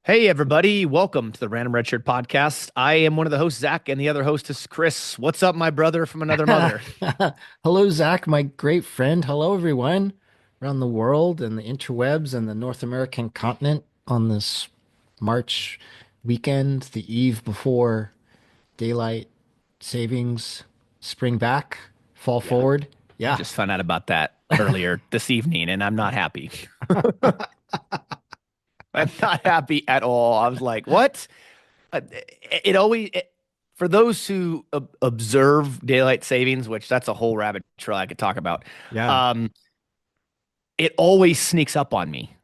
Hey, everybody. Welcome to the Random Redshirt podcast. I am one of the hosts, Zach, and the other host is Chris. What's up, my brother from another mother? Hello, Zach, my great friend. Hello, everyone around the world and the interwebs and the North American continent on this March weekend, the eve before daylight savings, spring back, fall Yeah, forward. I Yeah. just found out about that earlier this evening, and I'm not happy. I'm not happy at all. I was like, what? It always, for those who observe daylight savings, which that's a whole rabbit trail I could talk about, Yeah. um, it always sneaks up on me.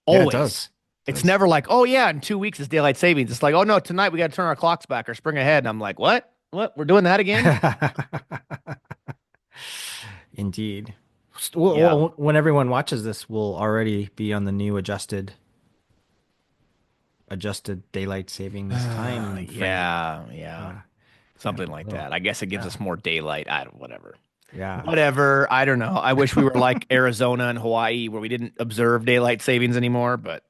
Yeah, it Always. does. It It's does. never like, oh yeah, in 2 weeks is daylight savings. It's like, oh no, tonight we got to turn our clocks back or spring ahead. And I'm like, what? What? We're doing that again? Indeed. Yeah. When everyone watches this, we'll already be on the new adjusted daylight savings time frame. Yeah, yeah. Yeah. Yeah. Something like Well, that. I guess it gives yeah. us more daylight. I don't, whatever. Yeah. Whatever. I don't know. I wish we were like Arizona and Hawaii where we didn't observe daylight savings anymore, but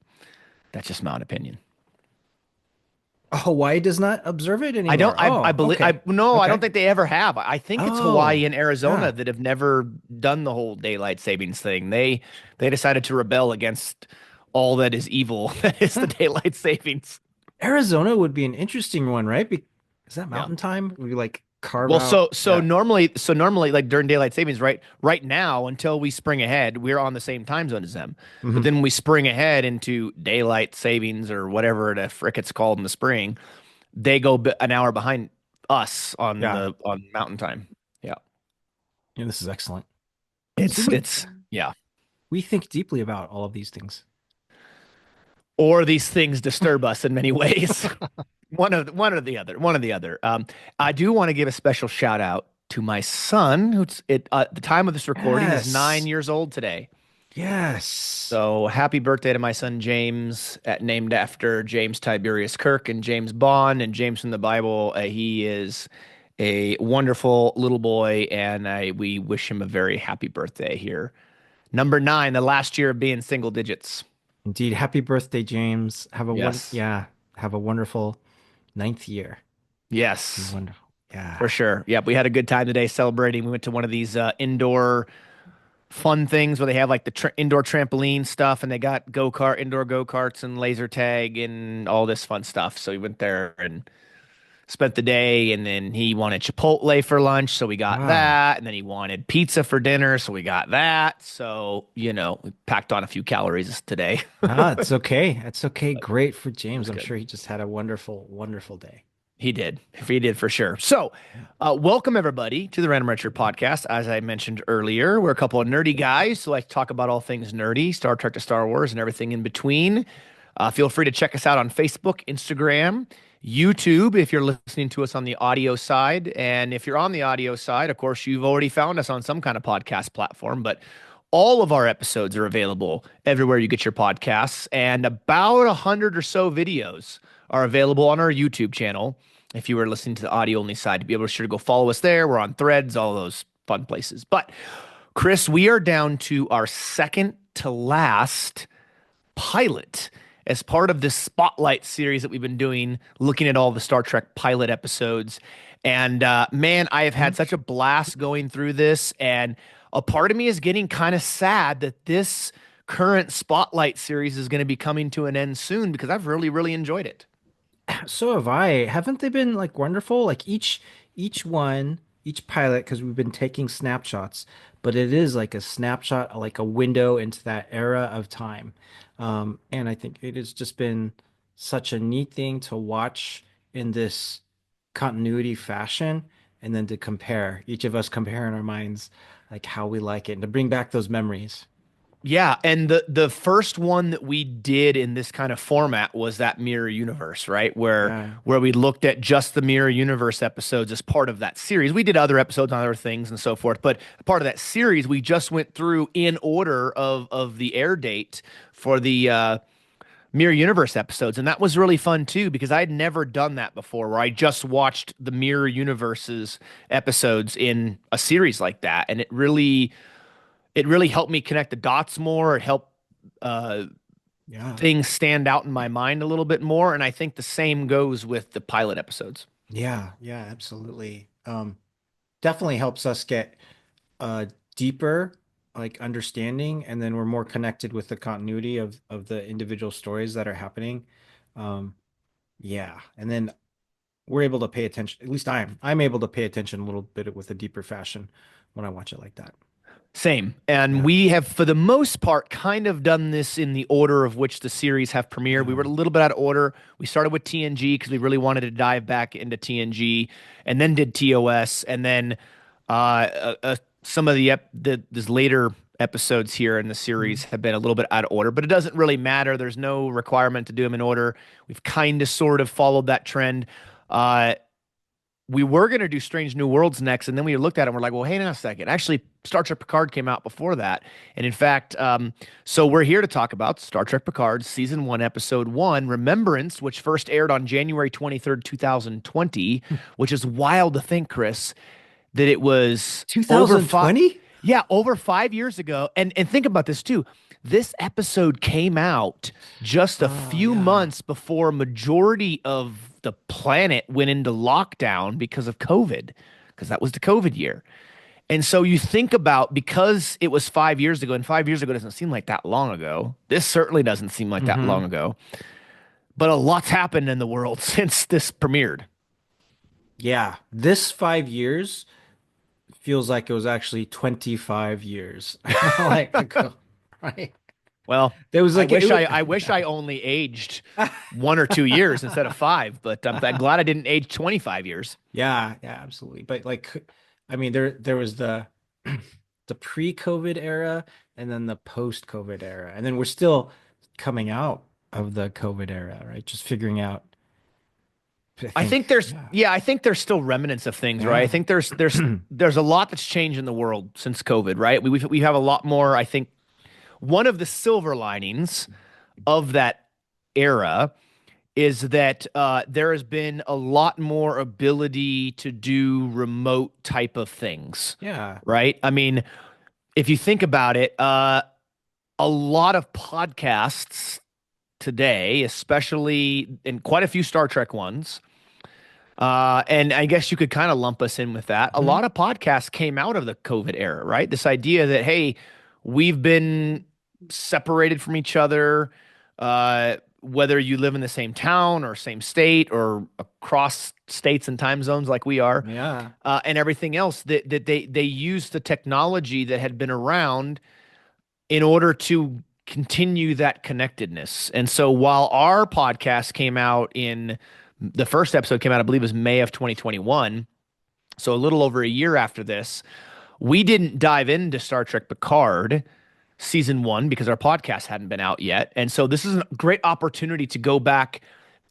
that's just my own opinion. Hawaii does not observe it I don't anymore. I Oh, believe okay. no, I don't Okay. think they ever have. I think it's Hawaii Oh, and Arizona yeah. that have never done the whole daylight savings thing. They decided to rebel against all that is evil that is the Huh. daylight savings. Arizona would be an interesting one, right? Is that Yeah. mountain time? We like carve Well, out. Yeah. so normally like during daylight savings, right now until we spring ahead, we're on the same time zone as them. But Hmm. then we spring ahead into daylight savings or whatever the frick it's called in the spring, they go an hour behind us on Yeah. the on mountain time. Yeah. Yeah, this is excellent. See, It's yeah. we think deeply about all of these things. Or these things disturb us in many ways. One or the other. One or the other. I do want to give a special shout out to my son, who's at the time of this recording is nine Yes. years old today. Yes. So happy birthday to my son James, named after James Tiberius Kirk and James Bond and James from the Bible. He is a wonderful little boy, and we wish him a very happy birthday here. Number nine, the last year of being single digits. Indeed. Happy birthday, James. Yes. Yeah. Have a wonderful ninth year. Be Yes. wonderful. For Yeah. sure. Yep. We had a good time today celebrating. We went to one of these indoor fun things where they have like the indoor trampoline stuff and they got indoor go karts and laser tag and all this fun stuff. So we went there and spent the day. And then he wanted Chipotle for lunch. So we got Ah. that. And then he wanted pizza for dinner. So we got that. So, we packed on a few calories today. Ah, it's okay. It's okay. Great for It James. was I'm good. sure he just had a wonderful, wonderful day. He did. He did for sure. So, welcome everybody to the Random Redshirt podcast. As I mentioned earlier, we're a couple of nerdy guys who like to talk about all things nerdy, Star Trek to Star Wars, and everything in between. Feel free to check us out on Facebook, Instagram, YouTube if you're listening to us on the audio side. And if you're on the audio side, of course, you've already found us on some kind of podcast platform, but all of our episodes are available everywhere you get your podcasts, and about 100 or so videos are available on our YouTube channel. If you were listening to the audio only side, to be able to sure to go follow us there. We're on Threads, all those fun places. But Chris, we are down to our second to last pilot as part of this spotlight series that we've been doing, looking at all the Star Trek pilot episodes. And man, I have Hmm? had such a blast going through this. And a part of me is getting kind of sad that this current spotlight series is going to be coming to an end soon because I've really, really enjoyed it. So have I. Haven't they been like wonderful? Like each one, each pilot, because we've been taking snapshots, but it is like a snapshot, like a window into that era of time. And I think it has just been such a neat thing to watch in this continuity fashion, and then to compare, each of us compare in our minds like how we like it and to bring back those memories. Yeah, and the first one that we did in this kind of format was that mirror universe, right? Where Yeah. where we looked at just the mirror universe episodes as part of that series. We did other episodes on other things and so forth, but part of that series we just went through in order of the air date for the mirror universe episodes, and that was really fun too because I had never done that before, where I just watched the mirror universes episodes in a series like that, and it really helped me connect the dots more. It helped, Yeah. things stand out in my mind a little bit more. And I think the same goes with the pilot episodes. Yeah, yeah, absolutely. Definitely helps us get a deeper like understanding, and then we're more connected with the continuity of the individual stories that are happening. Um, yeah, and then we're able to pay attention. At least I'm able to pay attention a little bit with a deeper fashion when I watch it like that. Same. And Yeah. we have, for the most part, kind of done this in the order of which the series have premiered. We were a little bit out of order. We started with TNG because we really wanted to dive back into TNG, and then did TOS, and then some of these later episodes here in the series Mhm. have been a little bit out of order, but it doesn't really matter. There's no requirement to do them in order. We've kind of sort of followed that trend. Uh, we were going to do Strange New Worlds next, and then we looked at it and we're like, well, hang on a second. Actually, Star Trek Picard came out before that. And in fact, so we're here to talk about Star Trek Picard Season 1, Episode 1, Remembrance, which first aired on January 23rd, 2020, which is wild to think, Chris, that it was over five. 2020? Yeah, over 5 years ago. And think about this too. This episode came out just a Oh, few yeah. months before a majority of the planet went into lockdown because of COVID, because that was the COVID year. And so you think about, because it was 5 years ago, and 5 years ago doesn't seem like that long ago. This certainly doesn't seem like that long Hmm. ago. But a lot's happened in the world since this premiered. Yeah, this 5 years feels like it was actually 25 years like ago, right? Well, There was I like it wish was, I only aged 1 or 2 years instead of five, but I'm glad I didn't age 25 years. yeah, yeah, absolutely. But like, I mean, there was the the pre-COVID era and then the post-COVID era, and then we're still coming out of the COVID era, right? Just figuring out, I I think think, there's yeah, yeah, I think there's still remnants of things, right? I yeah, think there's a lot that's changed in the world since COVID, right? We have a lot more. I think one of the silver linings of that era is that there has been a lot more ability to do remote type of things, yeah, right? I mean, if you think about it, a lot of podcasts today, especially in quite a few Star Trek ones, and I guess you could kind of lump us in with that. A mhm, lot of podcasts came out of the COVID era, right? This idea that, hey, we've been separated from each other, whether you live in the same town or same state or across states and time zones like we are, yeah, and everything else, that they used the technology that had been around in order to continue that connectedness. And so while our podcast came out in the first episode came out, I believe it was May of 2021. So a little over a year after this, we didn't dive into Star Trek Picard season 1 because our podcast hadn't been out yet. And so this is a great opportunity to go back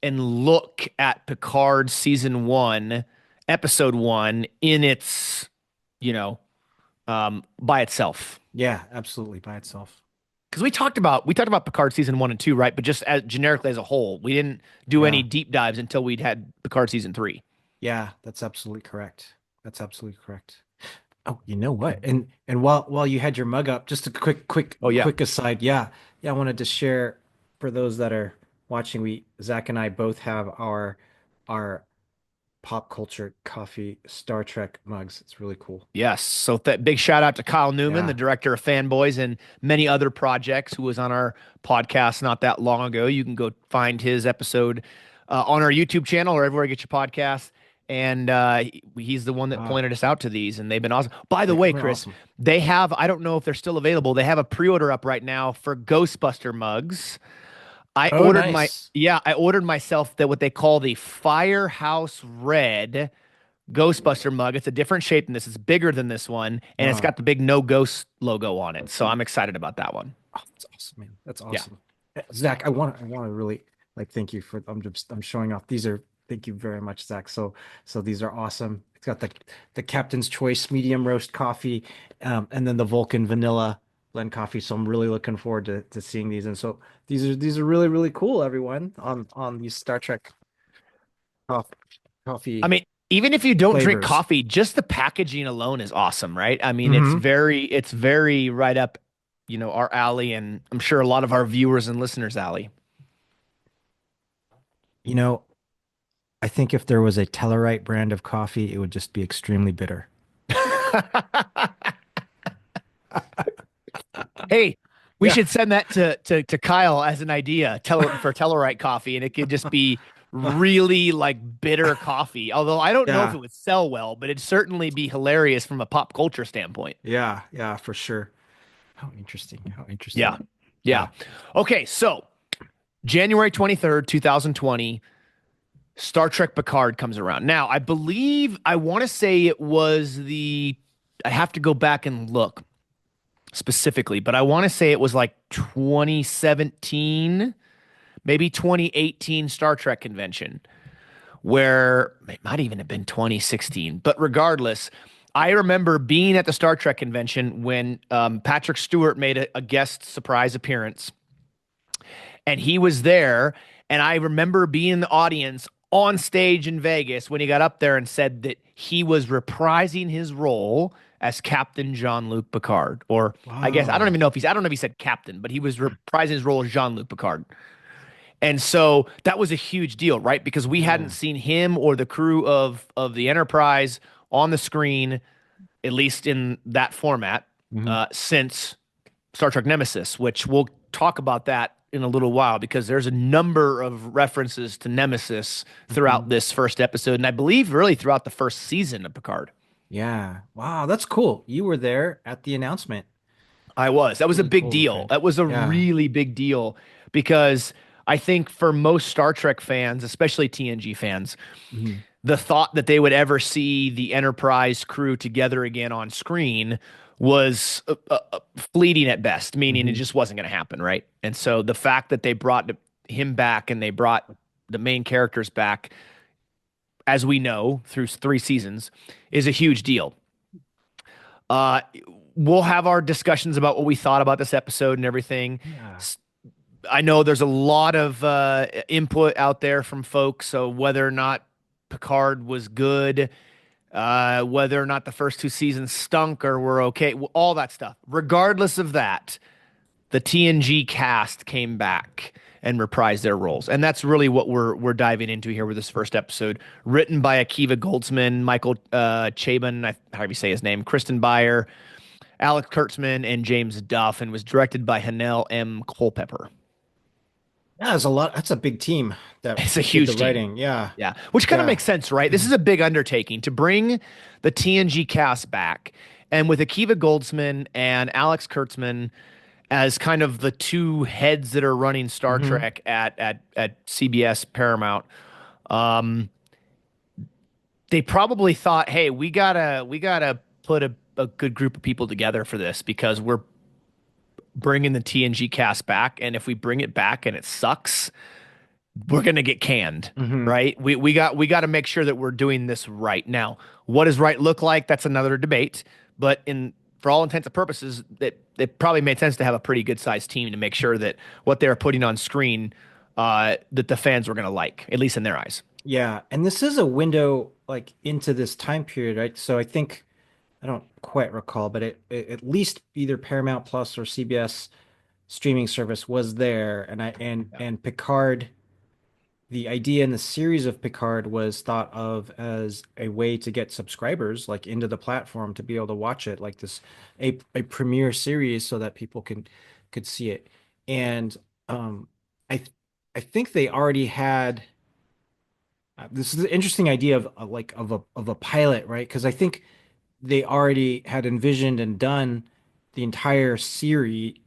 and look at Picard season 1, episode 1 in its, you know, by itself. yeah, absolutely by itself. Because we talked about Picard season 1 and 2, right? But just as generically as a whole, we didn't do any Yeah. deep dives until we'd had Picard season 3. Yeah, that's absolutely correct. That's absolutely correct. Oh, you know what? And while you had your mug up, just a Oh yeah. quick aside. Yeah, yeah, I wanted to share for those that are watching. We Zach and I both have our pop culture coffee Star Trek mugs. It's really cool. Yes. So big shout out to Kyle Newman, the Yeah. director of Fanboys and many other projects, who was on our podcast not that long ago. You can go find his episode on our YouTube channel or everywhere you get your podcasts. And he's the one that Ah, pointed us out to these, and they've been awesome. By the way, they're Chris, awesome. they have, I don't know if they're still available. They have a pre-order up right now for Ghostbuster mugs. Oh, nice. I ordered myself that what they call the Firehouse Red Ghostbuster mug. It's a different shape than this. It's bigger than this one, and it's Oh, got the big No Ghost logo on it. So I'm excited about that one. oh, that's awesome, man. That's Yeah. awesome. Zach, I want to really like thank you for I'm showing off. These are thank you very much, Zach. So these are awesome. It's got the Captain's Choice medium roast coffee, and then the Vulcan vanilla blend coffee. So I'm really looking forward to seeing these. And so these are really really cool, everyone, on these Star Trek coffee, I coffee mean, even if you don't drink flavors. coffee, just the packaging alone is awesome, right? I mean, Hmm. it's very right up our alley, and I'm sure a lot of our viewers and listeners' alley. You know, I think if there was a Tellarite brand of coffee, it would just be extremely bitter. Hey, we Yeah. should send that to Kyle as an idea, for Tellarite coffee, and it could just be really like bitter coffee. Although I don't know if it Yeah. would sell well, but it'd certainly be hilarious from a pop culture standpoint. Yeah. Yeah, for sure. How interesting. How Yeah. interesting. Yeah. Yeah. Okay, so January 23rd, 2020, Star Trek Picard comes around. Now, I want to say it was I have to go back and look specifically, but I want to say it was like 2017, maybe 2018 Star Trek convention, where it might even have been 2016. But regardless, I remember being at the Star Trek convention when Patrick Stewart made a guest surprise appearance, and he was there. And I remember being in the audience on stage in Vegas when he got up there and said that he was reprising his role as Captain Jean-Luc Picard. Or I guess Wow. I don't know if he said captain, but he was reprising his role as Jean-Luc Picard. And so that was a huge deal, right? Because we hadn't Yeah. seen him or the crew of the Enterprise on the screen, at least in that format, Hmm. since Star Trek Nemesis, which we'll talk about that in a little while because there's a number of references to Nemesis throughout Hmm. this first episode, and I believe really throughout the first season of Picard. Yeah. Wow, that's cool. You were there at the announcement. I was. That was a Really big cool, my deal. friend. That was a Yeah. really big deal because I think for most Star Trek fans, especially TNG fans, Hmm. the thought that they would ever see the Enterprise crew together again on screen was fleeting at best, meaning it Hmm. just wasn't going to happen, right? And so the fact that they brought him back and they brought the main characters back, as we know through 3 seasons, is a huge deal. Uh, we'll have our discussions about what we thought about this episode and everything. Yeah. I know there's a lot of input out there from folks, so whether or not Picard was good, whether or not the first 2 seasons stunk or were okay, all that stuff. Regardless of that, the TNG cast came back and reprised their roles, and that's really what we're diving into here with this first episode. Written by Akiva Goldsman, Michael Chabon, however you say his name, Kristen Beyer, Alex Kurtzman, and James Duff, and was directed by Hanel M. Culpepper. Yeah, there's a lot. That's a big team that It's a did the huge team. writing. Yeah. Yeah, which kind of Yeah. makes sense, right? This is a big undertaking to bring the TNG cast back, and with Akiva Goldsman and Alex Kurtzman as kind of the two heads that are running Star Hmm. Trek at CBS Paramount. Um, they probably thought, "Hey, we gotta put a good group of people together for this because we're bringing the TNG cast back, and if we bring it back and it sucks, we're gonna get canned." Hmm. Right? We got to make sure that we're doing this right. Now, what does right look like? That's another debate. But in for all intents and purposes, it probably made sense to have a pretty good sized team to make sure that what they're putting on screen, that the fans were gonna like, at least in their eyes. Yeah. And this is a window like into this time period, right? So I think I don't quite recall, but at least either Paramount Plus or CBS streaming service was there, and I and Picard. The idea in the series of Picard was thought of as a way to get subscribers like into the platform to be able to watch it, like this a premiere series so that people could see it. And um, I I think they already had this is an interesting idea of like of a pilot, right? Because I think they already had envisioned and done the entire season.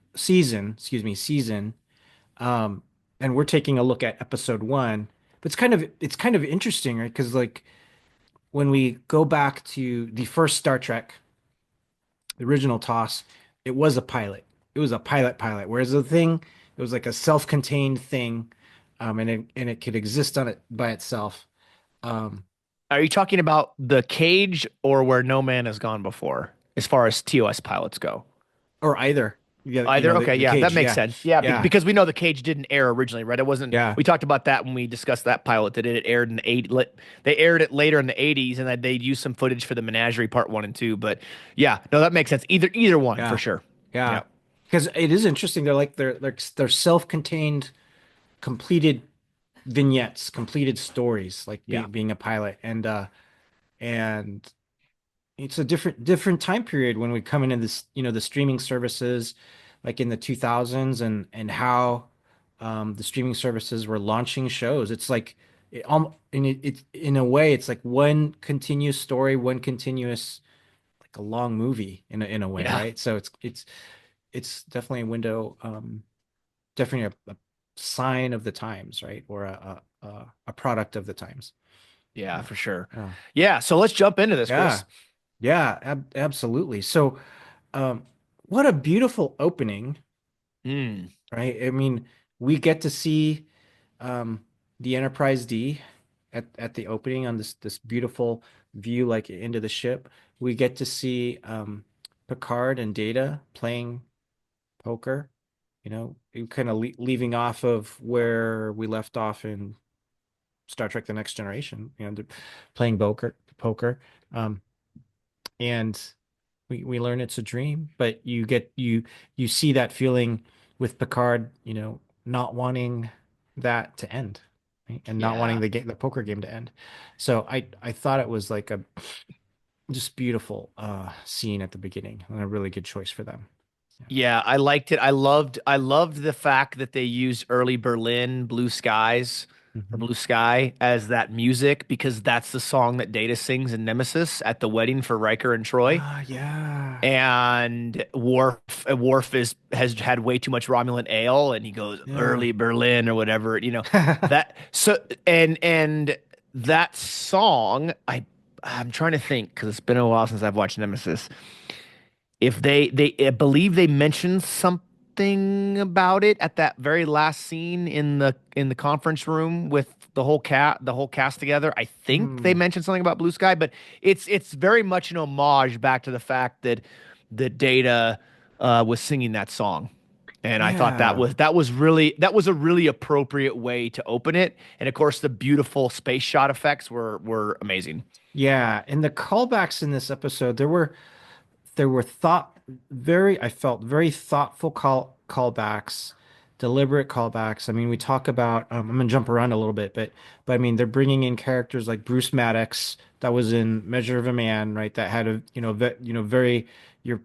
Um, and we're taking a look at episode one. But it's kind of interesting, right? Because like when we go back to the first Star Trek, the original TOS, it was a pilot. It was a pilot. Whereas the thing, it was like a self-contained thing, and it could exist on it by itself. Um, Are you talking about the cage or where no man has gone before, as far as TOS pilots go? or either. Yeah, Either. the, Okay, the yeah, that cage. makes Yeah, sense. Yeah, yeah, because we know the cage didn't air originally, right? It wasn't. yeah. We talked about that when we discussed that pilot that it aired in the 80s. They aired it later in the 80s, and that they'd used some footage for the Menagerie Part 1 and 2. But yeah, no, that makes sense. Either one for Yeah. sure. Yeah. Yeah. Because it is interesting. They're self-contained, completed vignettes, completed stories, like Yeah. being a pilot, and it's a different time period when we come into this, the streaming services, like in the 2000s, and how the streaming services were launching shows. It's like in a way, it's like one continuous story, one continuous like a long movie in a way, Yeah. right? So it's definitely a window, definitely a sign of the times, right? Or a product of the times. Yeah, Yeah. for sure. Yeah. Yeah. So let's jump into this, Yeah. Chris. Yeah, absolutely. So, um, what a beautiful opening, Mm, right? I mean, we get to see um, the Enterprise D at the opening on this beautiful view, like into the ship. We get to see Picard and Data playing poker. Kind of leaving off of where we left off in Star Trek: The Next Generation. They're playing poker. Um, and we learn it's a dream, but you see that feeling with Picard, not wanting that to end, right? And not wanting yeah. the poker game to end. So I thought it was like a just beautiful scene at the beginning and a really good choice for them. Yeah. Yeah, I liked it. I loved the fact that they used early Berlin Blue Skies or Mhm. Blue Sky as that music because that's the song that Data sings in Nemesis at the wedding for Riker and Troy. Ah, yeah. And Worf has had way too much Romulan ale, and he goes Yeah. early Berlin or whatever, that so and that song I'm trying to think because it's been a while since I've watched Nemesis. If they I believe they mentioned something about it at that very last scene in the conference room with the whole cast together. I think they Mm, mentioned something about Blue Sky, but it's very much an homage back to the fact that Data was singing that song. And I thought yeah. that was a really appropriate way to open it. And of course, the beautiful space shot effects were amazing. Yeah. And the callbacks in this episode, there were I felt very thoughtful callbacks, deliberate callbacks. I mean, we talk about, I'm gonna jump around a little bit, but I mean, they're bringing in characters like Bruce Maddox that was in Measure of a Man, right? That had very your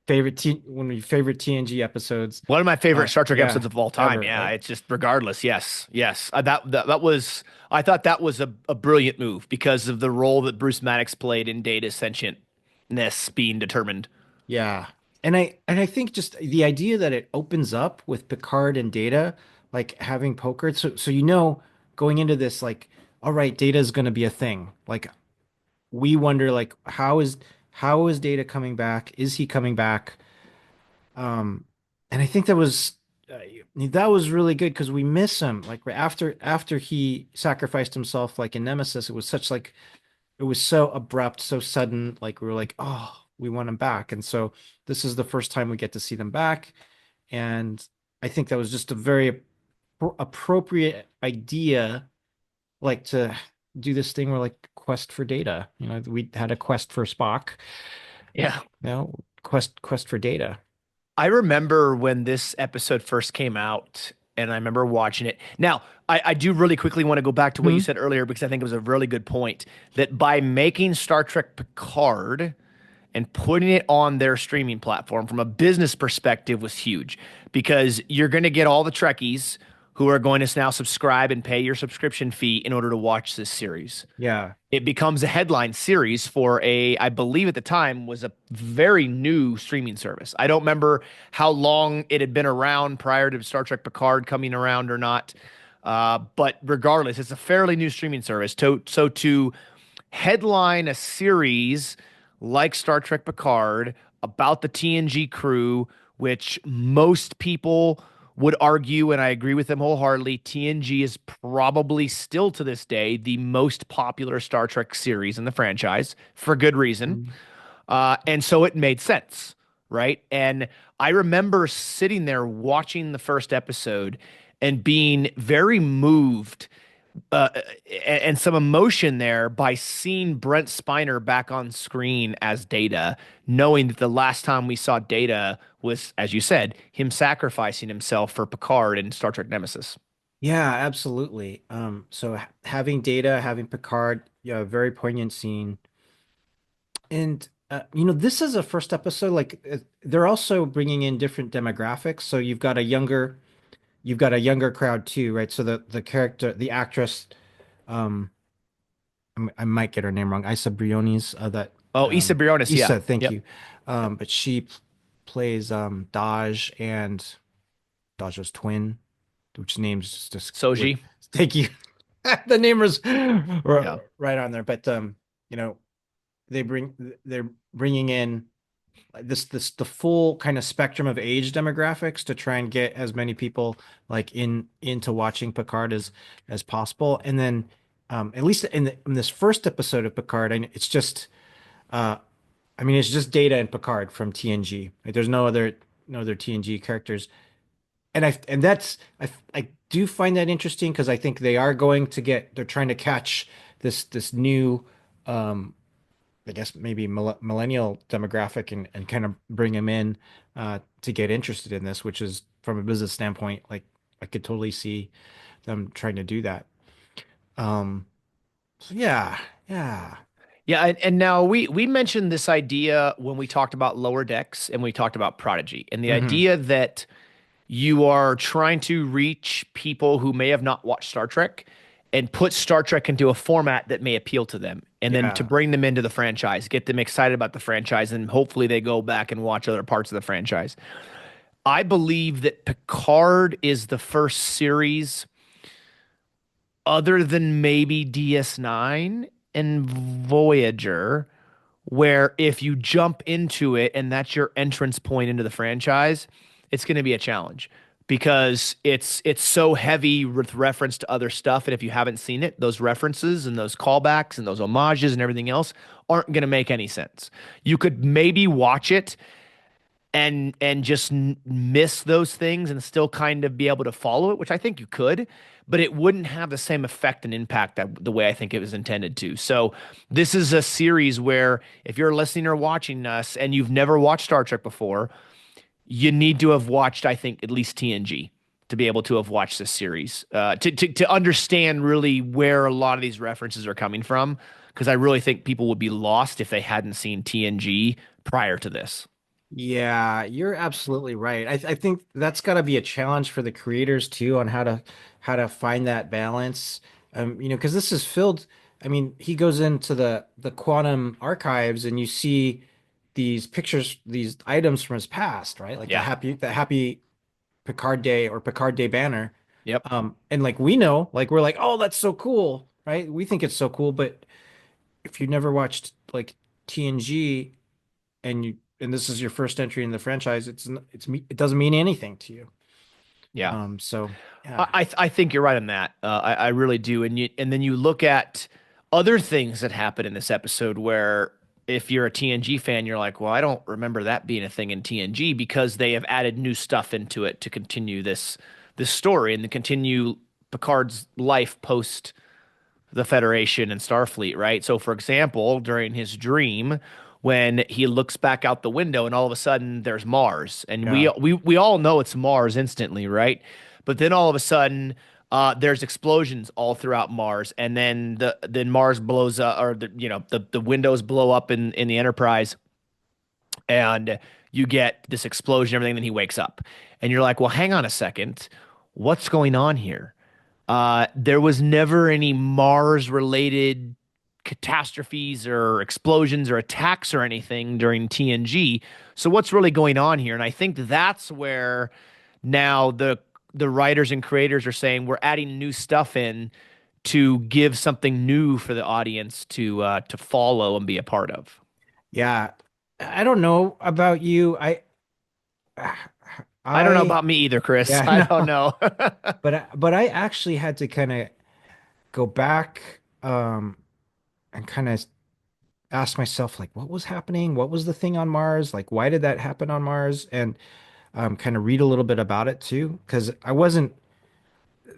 one of your favorite TNG episodes, One of my favorite Star Trek yeah, episodes of all time. ever, Yeah, right? it's just regardless. Yes, yes. That was. I thought that was a brilliant move because of the role that Bruce Maddox played in Data's sentientness being determined. Yeah. And I think just the idea that it opens up with Picard and Data like having poker. So going into this like, all right, Data is going to be a thing. Like we wonder like how is Data coming back? Is he coming back? Um and I think that was really good because we miss him. Like after he sacrificed himself like in Nemesis, it was so abrupt, so sudden. Like we were like, oh, we want him back. And so this is the first time we get to see them back. And I think that was just a very appropriate idea, like to do this thing where like quest for Data. We had a quest for Spock, Yeah. quest for Data. I remember when this episode first came out, and I remember watching it. Now, I do really quickly want to go back to what you Hmm. said earlier because I think it was a really good point that by making Star Trek Picard and putting it on their streaming platform from a business perspective was huge because you're going to get all the Trekkies who are going to now subscribe and pay your subscription fee in order to watch this series. Yeah. It becomes a headline series for I believe at the time was a very new streaming service. I don't remember how long it had been around prior to Star Trek Picard coming around or not. But regardless, it's a fairly new streaming service. So to headline a series like Star Trek Picard about the TNG crew, which most people would argue, and I agree with them wholeheartedly, TNG is probably still to this day the most popular Star Trek series in the franchise for good reason. Mhm. And so it made sense, right? And I remember sitting there watching the first episode and being very moved uh, and some emotion there by seeing Brent Spiner back on screen as Data, knowing that the last time we saw Data was, as you said, him sacrificing himself for Picard in Star Trek Nemesis. Yeah, absolutely. So having Data, having Picard, yeah, very poignant scene. And this is a first episode. Like they're also bringing in different demographics. So you've got a younger crowd too, right? So the character, the actress, um, I might get her name wrong. Isa Briones, that Oh, Issa Briones, yeah, Issa, thank yep. you. But she plays Daj and Daj's twin, which names just Soji, thank you. The name was yeah. right on there. But you know, they're bringing in this the full kind of spectrum of age demographics to try and get as many people like into watching Picard as possible. And then at least in this first episode of Picard, it's just uh I mean it's just Data and Picard from TNG. Like there's no other TNG characters. And I do find that interesting because I think they're trying to catch this new I guess maybe millennial demographic and kind of bring them in to get interested in this, which is from a business standpoint, like I could totally see them trying to do that. Um, so yeah, yeah. Yeah, and now we mentioned this idea when we talked about Lower Decks and we talked about Prodigy, and the Hmm. idea that you are trying to reach people who may have not watched Star Trek and put Star Trek into a format that may appeal to them, and then to Yeah. bring them into the franchise, get them excited about the franchise, and hopefully they go back and watch other parts of the franchise. I believe that Picard is the first series, other than maybe DS9 and Voyager, where if you jump into it and that's your entrance point into the franchise, it's going to be a challenge because it's so heavy with reference to other stuff, and if you haven't seen it, those references and those callbacks and those homages and everything else aren't going to make any sense. You could maybe watch it and just miss those things and still kind of be able to follow it, which I think you could, but it wouldn't have the same effect and impact that the way I think it was intended to. So this is a series where if you're listening or watching us and you've never watched Star Trek before, you need to have watched, I think, at least TNG to be able to have watched this series, to understand really where a lot of these references are coming from. Because I really think people would be lost if they hadn't seen TNG prior to this. Yeah, you're absolutely right. I think that's got to be a challenge for the creators too on how to find that balance. Because this is filled. I mean, he goes into the quantum archives and you see these pictures, these items from his past, right? Like Yeah. the happy Picard Day or Picard Day banner. Yep. And like we know, like we're like, oh, that's so cool, right? We think it's so cool, but if you never watched like TNG and this is your first entry in the franchise, it doesn't mean anything to you. Yeah. So I yeah, I think you're right on that. I really do. And then you look at other things that happen in this episode where if you're a TNG fan, you're like, well, I don't remember that being a thing in TNG because they have added new stuff into it to continue this story and to continue Picard's life post the Federation and Starfleet, right? So, for example, during his dream, when he looks back out the window and all of a sudden there's Mars, and we yeah, we we all know it's Mars instantly, right? But then all of a sudden, there's explosions all throughout Mars, and then Mars blows up, or the windows blow up in the Enterprise, and you get this explosion, everything. Then he wakes up, and you're like, well, hang on a second, what's going on here? There was never any Mars related catastrophes or explosions or attacks or anything during TNG. So what's really going on here? And I think that's where now the writers and creators are saying we're adding new stuff in to give something new for the audience to follow and be a part of. yeah. I don't know about you. I don't know I about me either, Chris. yeah, I don't no. know. But I actually had to kind of go back and kind of ask myself like what was happening? What was the thing on Mars? Like why did that happen on Mars? And kind of read a little bit about it too, because I wasn't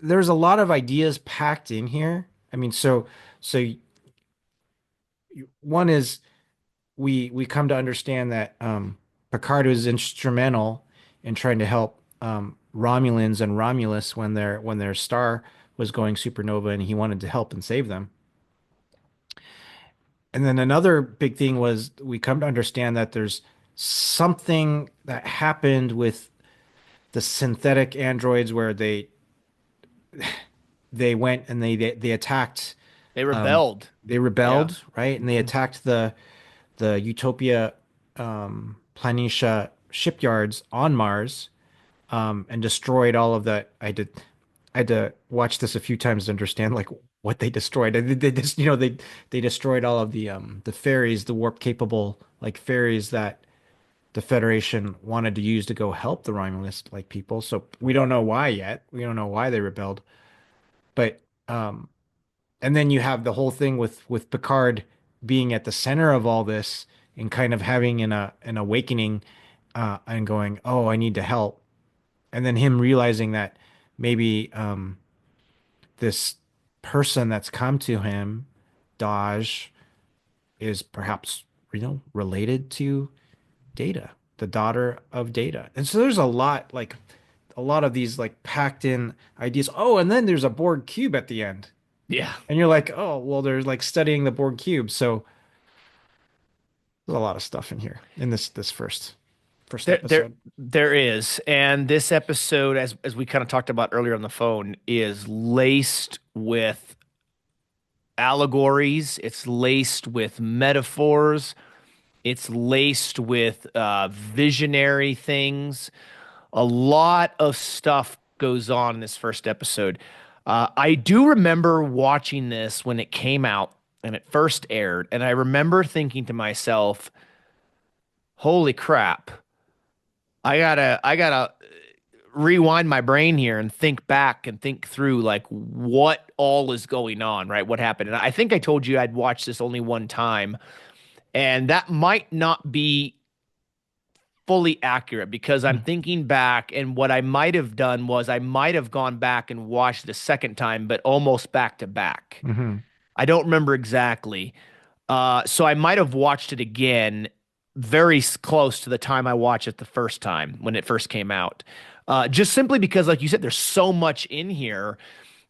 there's a lot of ideas packed in here. I mean, so one is we come to understand that Picard was instrumental in trying to help Romulans and Romulus when their star was going supernova, and he wanted to help and save them. And then another big thing was we come to understand that there's something that happened with the synthetic androids where they went and they attacked They um, rebelled. they Yeah. rebelled, right? And they Hmm. attacked the Utopia Planitia shipyards on Mars and destroyed all of the. I had to watch this a few times to understand like what they destroyed. They just they destroyed all of the ferries, the warp capable like ferries that the Federation wanted to use to go help the Romulus like people. So we don't know why yet. We don't know why they rebelled. But um and then you have the whole thing with Picard being at the center of all this and kind of having an awakening and going, "Oh, I need to help." And then him realizing that maybe this person that's come to him, Daj, is perhaps, related to Data, the daughter of Data. And so there's a lot of these like packed in ideas. Oh, and then there's a Borg cube at the end. Yeah. And you're like, oh, well, they're like studying the Borg cube. So there's a lot of stuff in here in this first There, there, episode. there is, and this episode, as we kind of talked about earlier on the phone, is laced with allegories. It's laced with metaphors. It's laced with visionary things. A lot of stuff goes on in this first episode. I do remember watching this when it came out and it first aired, and I remember thinking to myself, "Holy crap! I gotta rewind my brain here and think back and think through like what all is going on, right? What happened?" And I think I told you I'd watched this only one time, and that might not be fully accurate because I'm Hmm. thinking back, and what I might have done was I might have gone back and watched the second time, but almost back to back. Hmm. I don't remember exactly. So I might have watched it again very close to the time I watched it the first time when it first came out. Just simply because, like you said, there's so much in here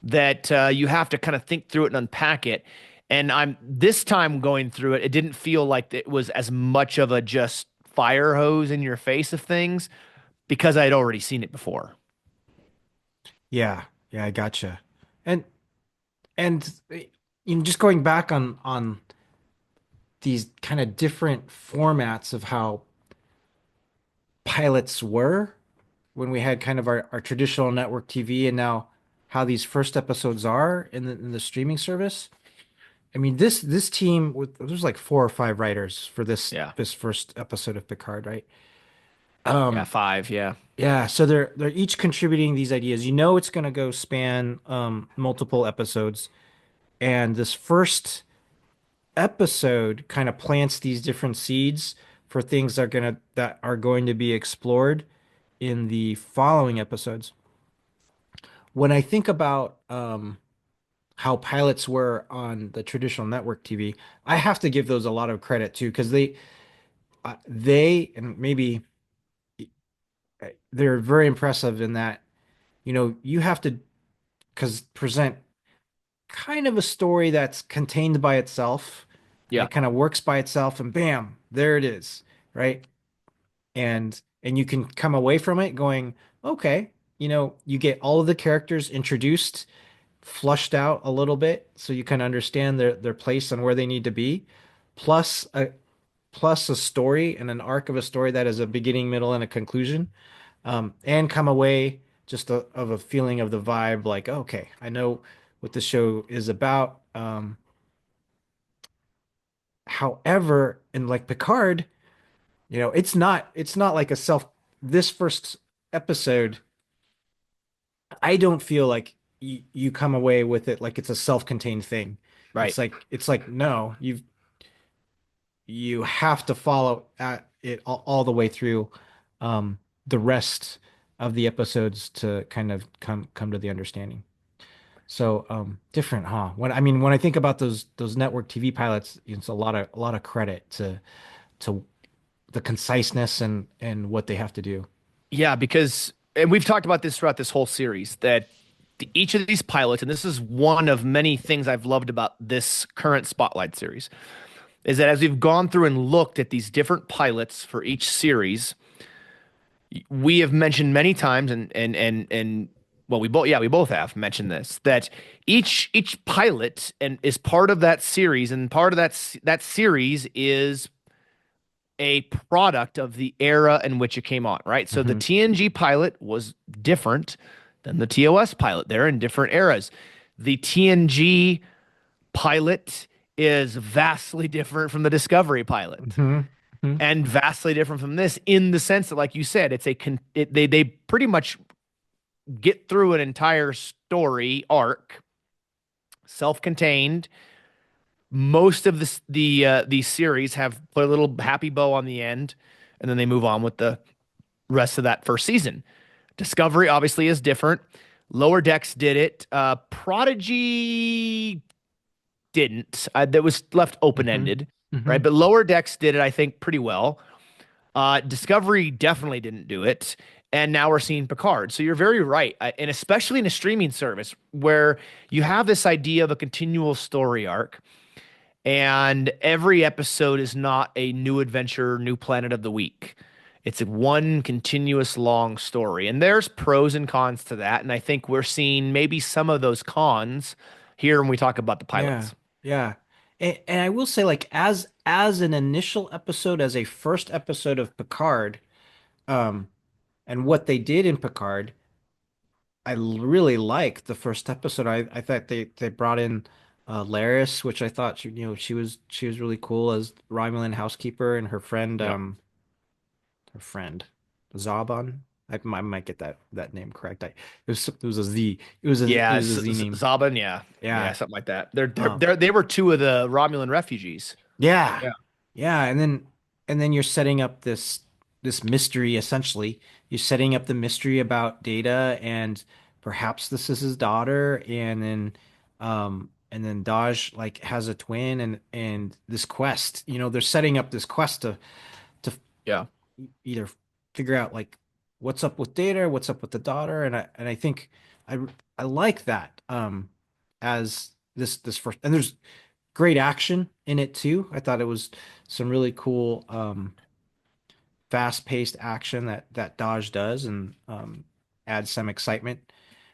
that you have to kind of think through it and unpack it. And I'm this time going through it, it didn't feel like it was as much of a just fire hose in your face of things because I had already seen it before. Yeah, yeah, I gotcha. And just going back on these kind of different formats of how pilots were when we had kind of our traditional network TV and now how these first episodes are in the streaming service. I mean, this team with there's like four or five writers for Yeah. this first episode of Picard, right? Yeah. Um, Five. Yeah. yeah, so they're each contributing these ideas. You know it's gonna go span multiple episodes, and this first episode kind of plants these different seeds for things that are going to be explored in the following episodes. When I think about how pilots were on the traditional network TV, I have to give those a lot of credit too, because they and maybe they're very impressive in that, you have to because present kind of a story that's contained by itself and Yeah. it kind of works by itself and bam, there it is, right? And you can come away from it going, okay, you get all of the characters introduced, flushed out a little bit so you can understand their place and where they need to be, plus a story and an arc of a story that is a beginning, middle, and a conclusion, and come away just of a feeling of the vibe like, okay, I know what the show is about. However, in like Picard, it's not like this first episode. I don't feel like you come away with it like it's a self-contained thing. Right. It's like no, you have to follow at it all the way through the rest of the episodes to kind of come to the understanding. So different, huh? When I think about those network TV pilots, it's a lot of credit to the conciseness and what they have to do. Yeah, because and we've talked about this throughout this whole series that each of these pilots, and this is one of many things I've loved about this current Spotlight series, is that as we've gone through and looked at these different pilots for each series, we have mentioned many times, and well, we both have mentioned this, that each pilot and is part of that series, and part of that series is a product of the era in which it came on, right? So the Hmm. TNG pilot was different than the TOS pilot. They're in different eras. The TNG pilot is vastly different from the Discovery pilot Hmm. Hmm. and vastly different from this in the sense that, like you said, they pretty much get through an entire story arc, self-contained. Most of these series have put a little happy bow on the end, and then they move on with the rest of that first season. Discovery obviously is different. Lower Decks did it. Prodigy didn't. That was left open Hmm. ended, right? Hmm. But Lower Decks did it, I think, pretty well. Discovery definitely didn't do it. And now we're seeing Picard. So you're very right. And especially in a streaming service where you have this idea of a continual story arc, and every episode is not a new adventure, new planet of the week. It's a one continuous long story. And there's pros and cons to that. And I think we're seeing maybe some of those cons here when we talk about the Yeah, pilots. yeah. And I will say, like, as an initial episode, as a first episode of Picard, um, and what they did in Picard, really liked the first episode. I thought they brought in Laris, which I thought she was really cool as Romulan housekeeper, and Yeah. her friend Zaban. I might get that name correct. It was a Z. It Yeah. was a Z name. Zaban. Yeah. Yeah. Yeah. Something like that. Um, They were two of the Romulan refugees. Yeah. Yeah. Yeah, and then you're setting up this mystery essentially. You're setting up the mystery about Data, and perhaps this is his daughter, and then Daj like has a twin, and this quest, they're setting up this quest to Yeah. either figure out like what's up with Data, what's up with the daughter, and I think I I like that as this first, and there's great action in it too. I thought it was some really cool, fast-paced action that Dodge does, and adds some excitement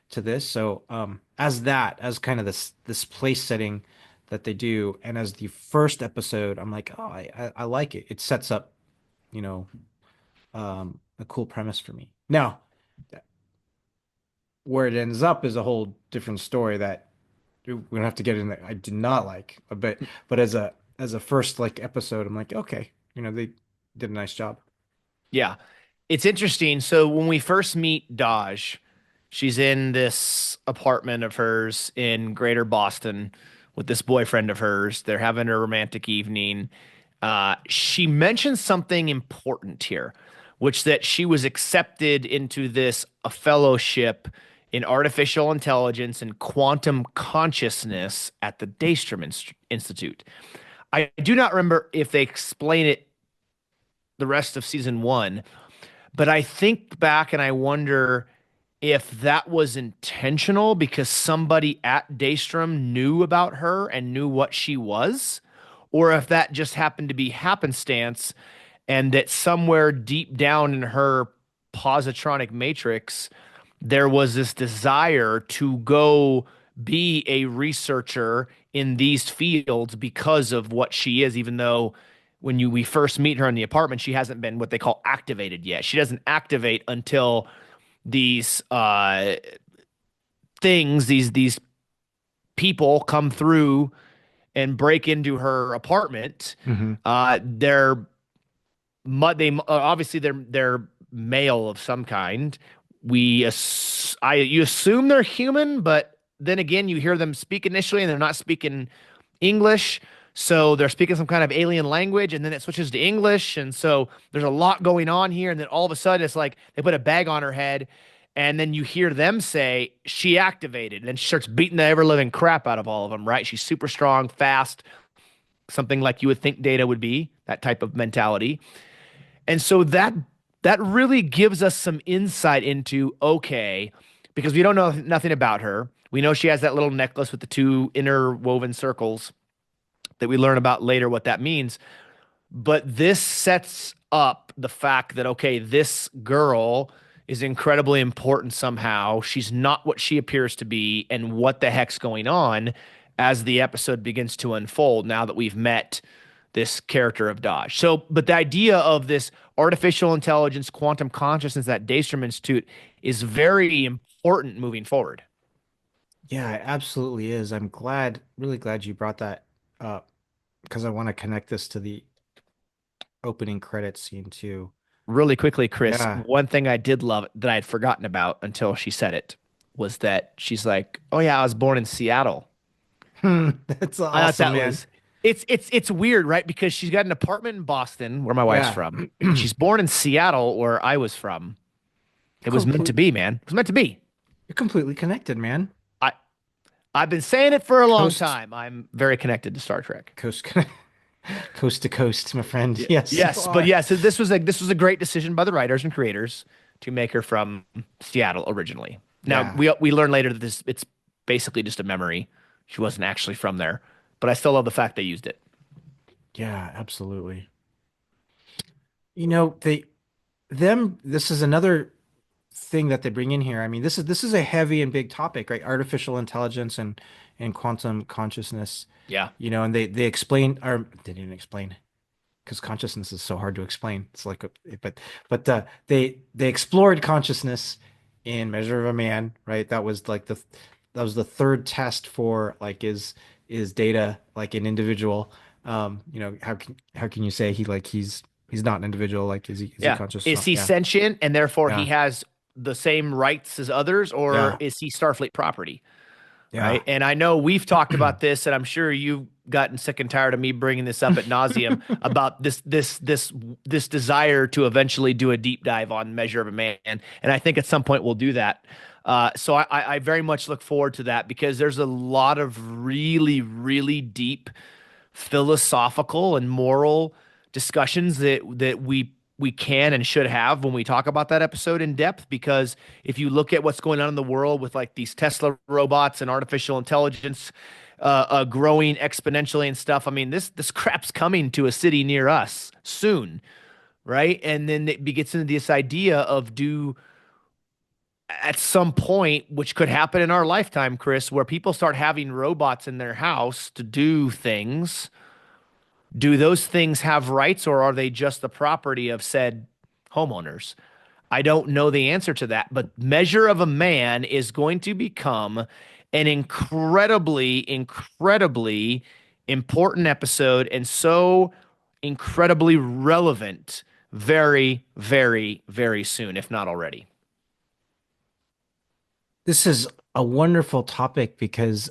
to this. So, as kind of this place setting that they do, and as the first episode, I'm like, oh, I like it. It sets up, you know, a cool premise for me. Now, where it ends up is a whole different story that we don't have to get in there. I did not like, but as a first like episode, I'm like, okay, they did a nice job. Yeah. It's interesting. So when we first meet Daj, she's in this apartment of hers in Greater Boston with this boyfriend of hers. They're having a romantic evening. She mentions something important here, which that she was accepted into this a fellowship in artificial intelligence and quantum consciousness at the Institute. I do not remember if they explain it the rest of season one, but I think back and I wonder if that was intentional because somebody at Daystrom knew about her and knew what she was, or if that just happened to be happenstance and that somewhere deep down in her positronic matrix, there was this desire to go be a researcher in these fields because of what she is, even though when we first meet her in the apartment, she hasn't been what they call activated yet. She doesn't activate until these things, these people come through and break into her apartment. Hmm. They're obviously they're male of some kind. You assume they're human, but then again, you hear them speak initially, and they're not speaking English. So they're speaking some kind of alien language, and then it switches to English, and so there's a lot going on here. And then all of a sudden, it's like they put a bag on her head, And then you hear them say she activated, and then she starts beating the ever living crap out of all of them, right? She's super strong, fast, something like you would think Data would be, that type of mentality. And so that really gives us some insight into, okay, because we don't know nothing about her. We know she has that little necklace with the two interwoven circles that we learn about later what that means. But this sets up the fact that, okay, this girl is incredibly important somehow. She's not what she appears to be, and what the heck's going on as the episode begins to unfold now that we've met this character of Dodge. So, but the idea of this artificial intelligence, quantum consciousness, that Daystrom Institute is very important moving forward. Yeah, it absolutely is. I'm glad, really glad you brought that up because I want to connect this to the opening credits scene too. Really quickly, Chris, Yeah. one thing I did love that I had forgotten about until she said it was that she's like, "Oh yeah, I was born in Seattle." That's I thought awesome, that man. was it's weird, right? Because she's got an apartment in Boston where my wife's Yeah. from, and she's born in Seattle where I was from. It was meant to Complete, be, man. It was meant to be. you're completely connected, man. I I've been saying it for a long Coast, time. I'm very connected to Star Trek. coast, coast to coast, my friend. Yes, you Yes, but are. yes, so this was a great decision by the writers and creators to make her from Seattle originally. Now Yeah. we learn later that this it's basically just a memory. She wasn't actually from there, but I still love the fact they used it. Yeah, absolutely. This is another thing that they bring in here. I mean, this is a heavy and big topic, right? Artificial intelligence and quantum consciousness, Yeah. and they explain or they didn't explain because consciousness is so hard to explain. It's like but they explored consciousness in Measure of a Man, right? That was the third test for like is Data like an individual? How can you say he's not an individual? Like is he Yeah. conscious? Is No, he yeah, sentient and therefore he yeah, has the same rights as others, or yeah, is he Starfleet property? yeah. Right. And I know we've talked about this, and I'm sure you've gotten sick and tired of me bringing this up at nauseum about this desire to eventually do a deep dive on Measure of a Man. And I think at some point we'll do that. So I very much look forward to that because there's a lot of really, really deep philosophical and moral discussions that we can and should have when we talk about that episode in depth. Because if you look at what's going on in the world with like these Tesla robots and artificial intelligence growing exponentially and stuff, I mean this crap's coming to a city near us soon, right? And then it gets into this idea of do at some point, which could happen in our lifetime, Chris, where people start having robots in their house to do things. Do those things have rights, or are they just the property of said homeowners? I don't know the answer to that, but Measure of a Man is going to become an incredibly, incredibly important episode and so incredibly relevant very, very, very soon, if not already. This is a wonderful topic because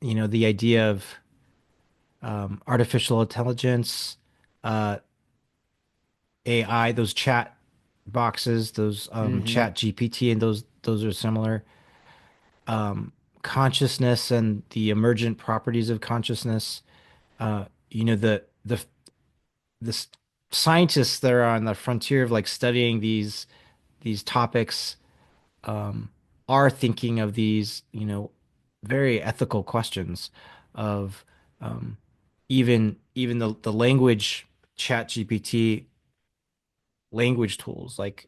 the idea of artificial intelligence, uh, AI, those chat boxes, those Hmm. chat GPT, and those are similar. Consciousness and the emergent properties of consciousness. Uh, you know, the scientists that are on the frontier of like studying these topics um, are thinking of these, very ethical questions of um, even the language chat GPT language tools like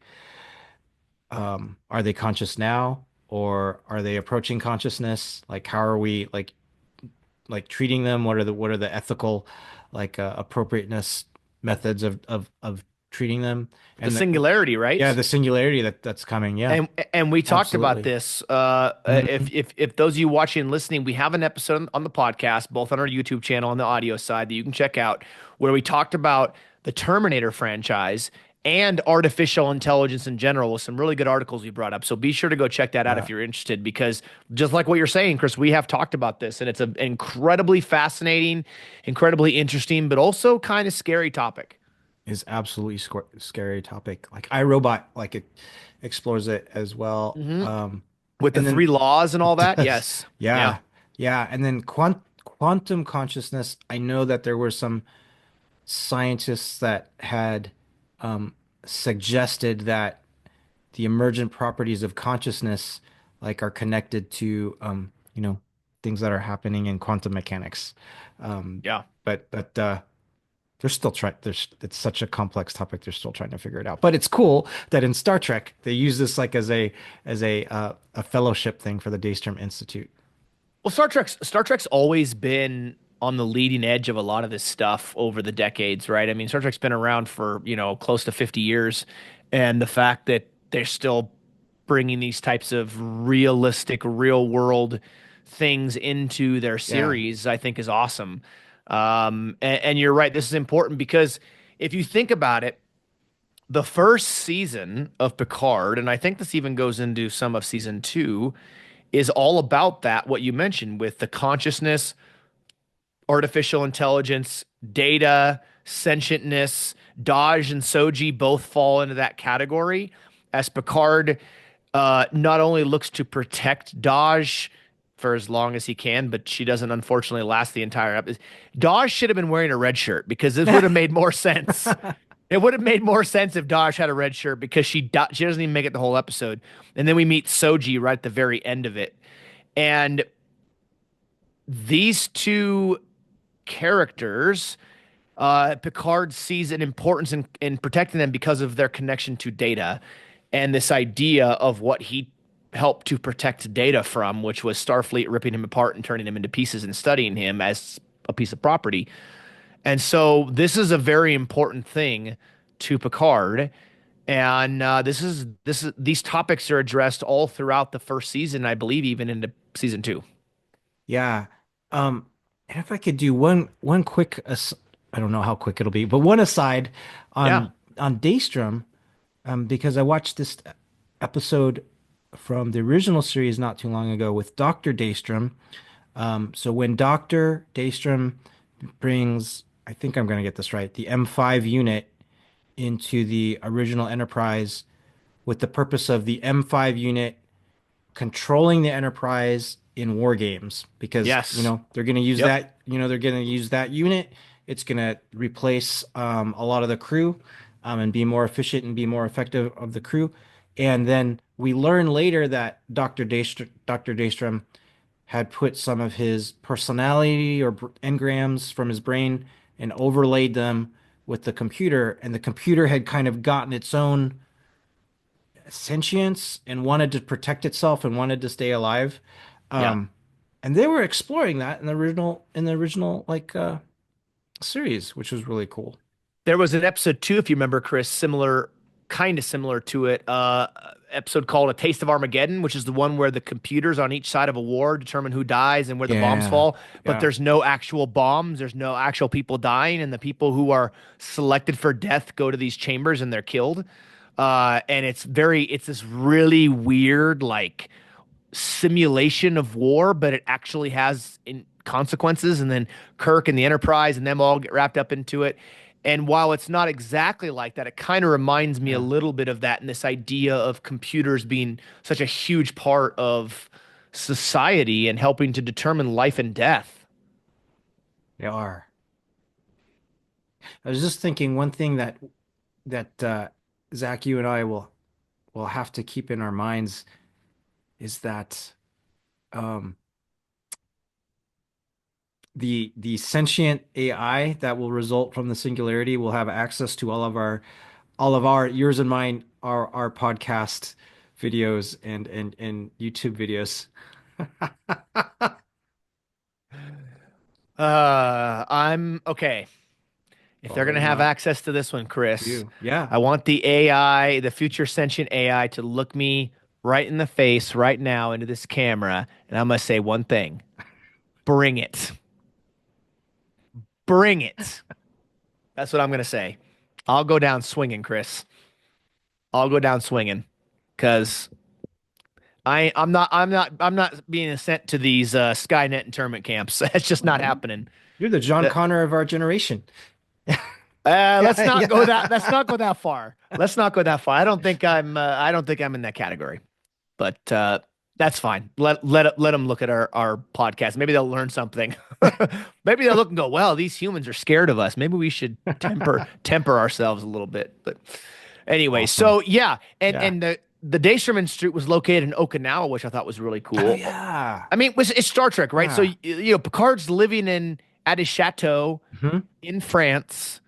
are they conscious now or are they approaching consciousness? Like how are we like treating them? What are the ethical appropriateness methods of treating them? The And singularity, yeah, right? the singularity that's coming. Yeah, And we talked about absolutely. this. Mhm. If those of you watching and listening, we have an episode on the podcast, both on our YouTube channel and the audio side that you can check out, where we talked about the Terminator franchise and artificial intelligence in general with some really good articles we brought up. So be sure to go check that out Yeah. if you're interested, because just like what you're saying, Chris, we have talked about this, and it's an incredibly fascinating, incredibly interesting, but also kind of scary topic. is absolutely scary topic. Like iRobot, like it explores it as well. Hmm. With the And three then laws and all it that. does, Yes. Yeah. yeah, yeah. And then quantum consciousness. I know that there were some scientists that had um, suggested that the emergent properties of consciousness like are connected to things that are happening in quantum mechanics. Um, Yeah. but they're still trying. There's It's such a complex topic. They're still trying to figure it out. But it's cool that in Star Trek they use this like as a fellowship thing for the Daystrom Institute. Well, Star Trek's always been on the leading edge of a lot of this stuff over the decades, right? I mean, Star Trek's been around for, close to 50 years, and the fact that they're still bringing these types of realistic, real world things into their Yeah, series, I think is awesome. And you're right, this is important because if you think about it, the first season of Picard, and I think this even goes into some of season two, is all about that, what you mentioned with the consciousness, artificial intelligence, data, sentientness. Daj and Soji both fall into that category as Picard not only looks to protect Daj for as long as he can, but she doesn't unfortunately last the entire episode. Daj should have been wearing a red shirt because this would have made more sense. It would have made more sense if Daj had a red shirt because she doesn't even make it the whole episode. And then we meet Soji right at the very end of it. And these two characters, Picard sees an importance in protecting them because of their connection to data and this idea of what he helped to protect data from, which was Starfleet ripping him apart and turning him into pieces and studying him as a piece of property. And so this is a very important thing to Picard. And these topics are addressed all throughout the first season, I believe, even into season two. yeah. And if I could do one quick, I don't know how quick it'll be, but one aside Yeah. on Daystrom, because I watched this episode from the original series not too long ago with Dr. Daystrom. So when Dr. Daystrom brings, I think I'm going to get this right, the M5 unit into the original Enterprise with the purpose of the M5 unit controlling the Enterprise in war games because Yes. they're going to use Yep. that unit. It's going to replace a lot of the crew and be more efficient and be more effective of the crew. And then we learn later that Dr. Daystrom had put some of his personality or engrams from his brain and overlaid them with the computer, and the computer had kind of gotten its own sentience and wanted to protect itself and wanted to stay alive. Yeah. Um, and they were exploring that in the original series, which was really cool. There was an episode two, if you remember, Chris, kind of similar to it. Episode called "A Taste of Armageddon," which is the one where the computers on each side of a war determine who dies and where the bombs Yeah, fall, but yeah, there's no actual bombs. There's no actual people dying, and the people who are selected for death go to these chambers and they're killed. And it's this really weird, like simulation of war, but it actually has consequences. And then Kirk and the Enterprise and them all get wrapped up into it. And while it's not exactly like that, it kind of reminds me a yeah. little bit of that and this idea of computers being such a huge part of society and helping to determine life and death. They are. I was just thinking one thing that Zach, you and I will have to keep in our minds is that um, the sentient AI that will result from the singularity will have access to all of our yours and mine our podcast videos and YouTube videos. I'm okay. If they're going to Why have not access to this one, Chris, you? Yeah. I want the AI, the future sentient AI, to look me right in the face right now into this camera, and I'm going to say one thing: bring it. Bring it. That's what I'm going to say. I'll go down swinging, Chris. I'll go down swinging because I'm not being sent to these Skynet internment camps. That's just not Oh, happening. you're the John That Connor of our generation. Let's Yeah, not go that. Let's yeah. not go that far. Let's not go that far. I don't think I'm in that category. But that's fine. Let them look at our podcast. Maybe they'll learn something. Maybe they'll look and go, "Well, these humans are scared of us. Maybe we should temper ourselves a little bit." But anyway, Awesome. so yeah, Yeah. and the Daystrom Institute was located in Okinawa, which I thought was really Oh cool. yeah. I mean, it's Star Trek, right? So Yeah. Picard's living in at his chateau Hmm. in France.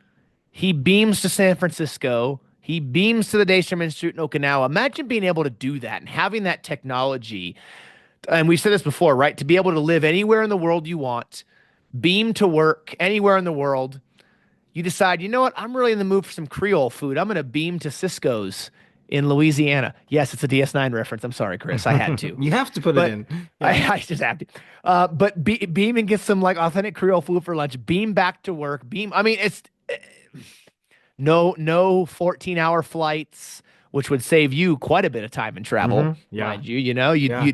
He beams to San Francisco. He beams to the Daystrom Institute in Okinawa. Imagine being able to do that and having that technology. And we said this before, right? To be able to live anywhere in the world you want, beam to work anywhere in the world. You decide, you know what? I'm really in the mood for some Creole food. I'm going to beam to Cisco's in Louisiana. Yes, it's a DS9 reference. I'm sorry, Chris. I had to. You have to put it But in. Yeah. I just have to. Beam and get some like authentic Creole food for lunch. Beam back to work. Beam. I mean, it's no 14-hour flights, which would save you quite a bit of time and travel, Yeah. mind you. You know, Yeah.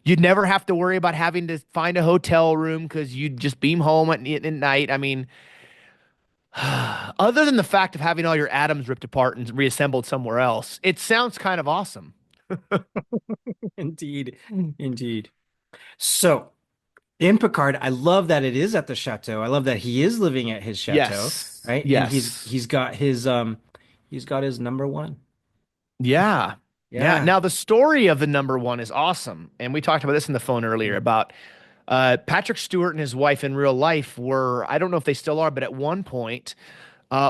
you'd never have to worry about having to find a hotel room because you'd just beam home at night. I mean, other than the fact of having all your atoms ripped apart and reassembled somewhere else, it sounds kind of awesome. Indeed. Indeed. So in Picard, I love that it is at the chateau. I love that he is living at his chateau, Yes. right? And Yes. he's got his number one. Yeah. Yeah. Yeah. Now the story of the number one is awesome. And we talked about this in the phone earlier about Patrick Stewart and his wife in real life were, I don't know if they still are, but at one point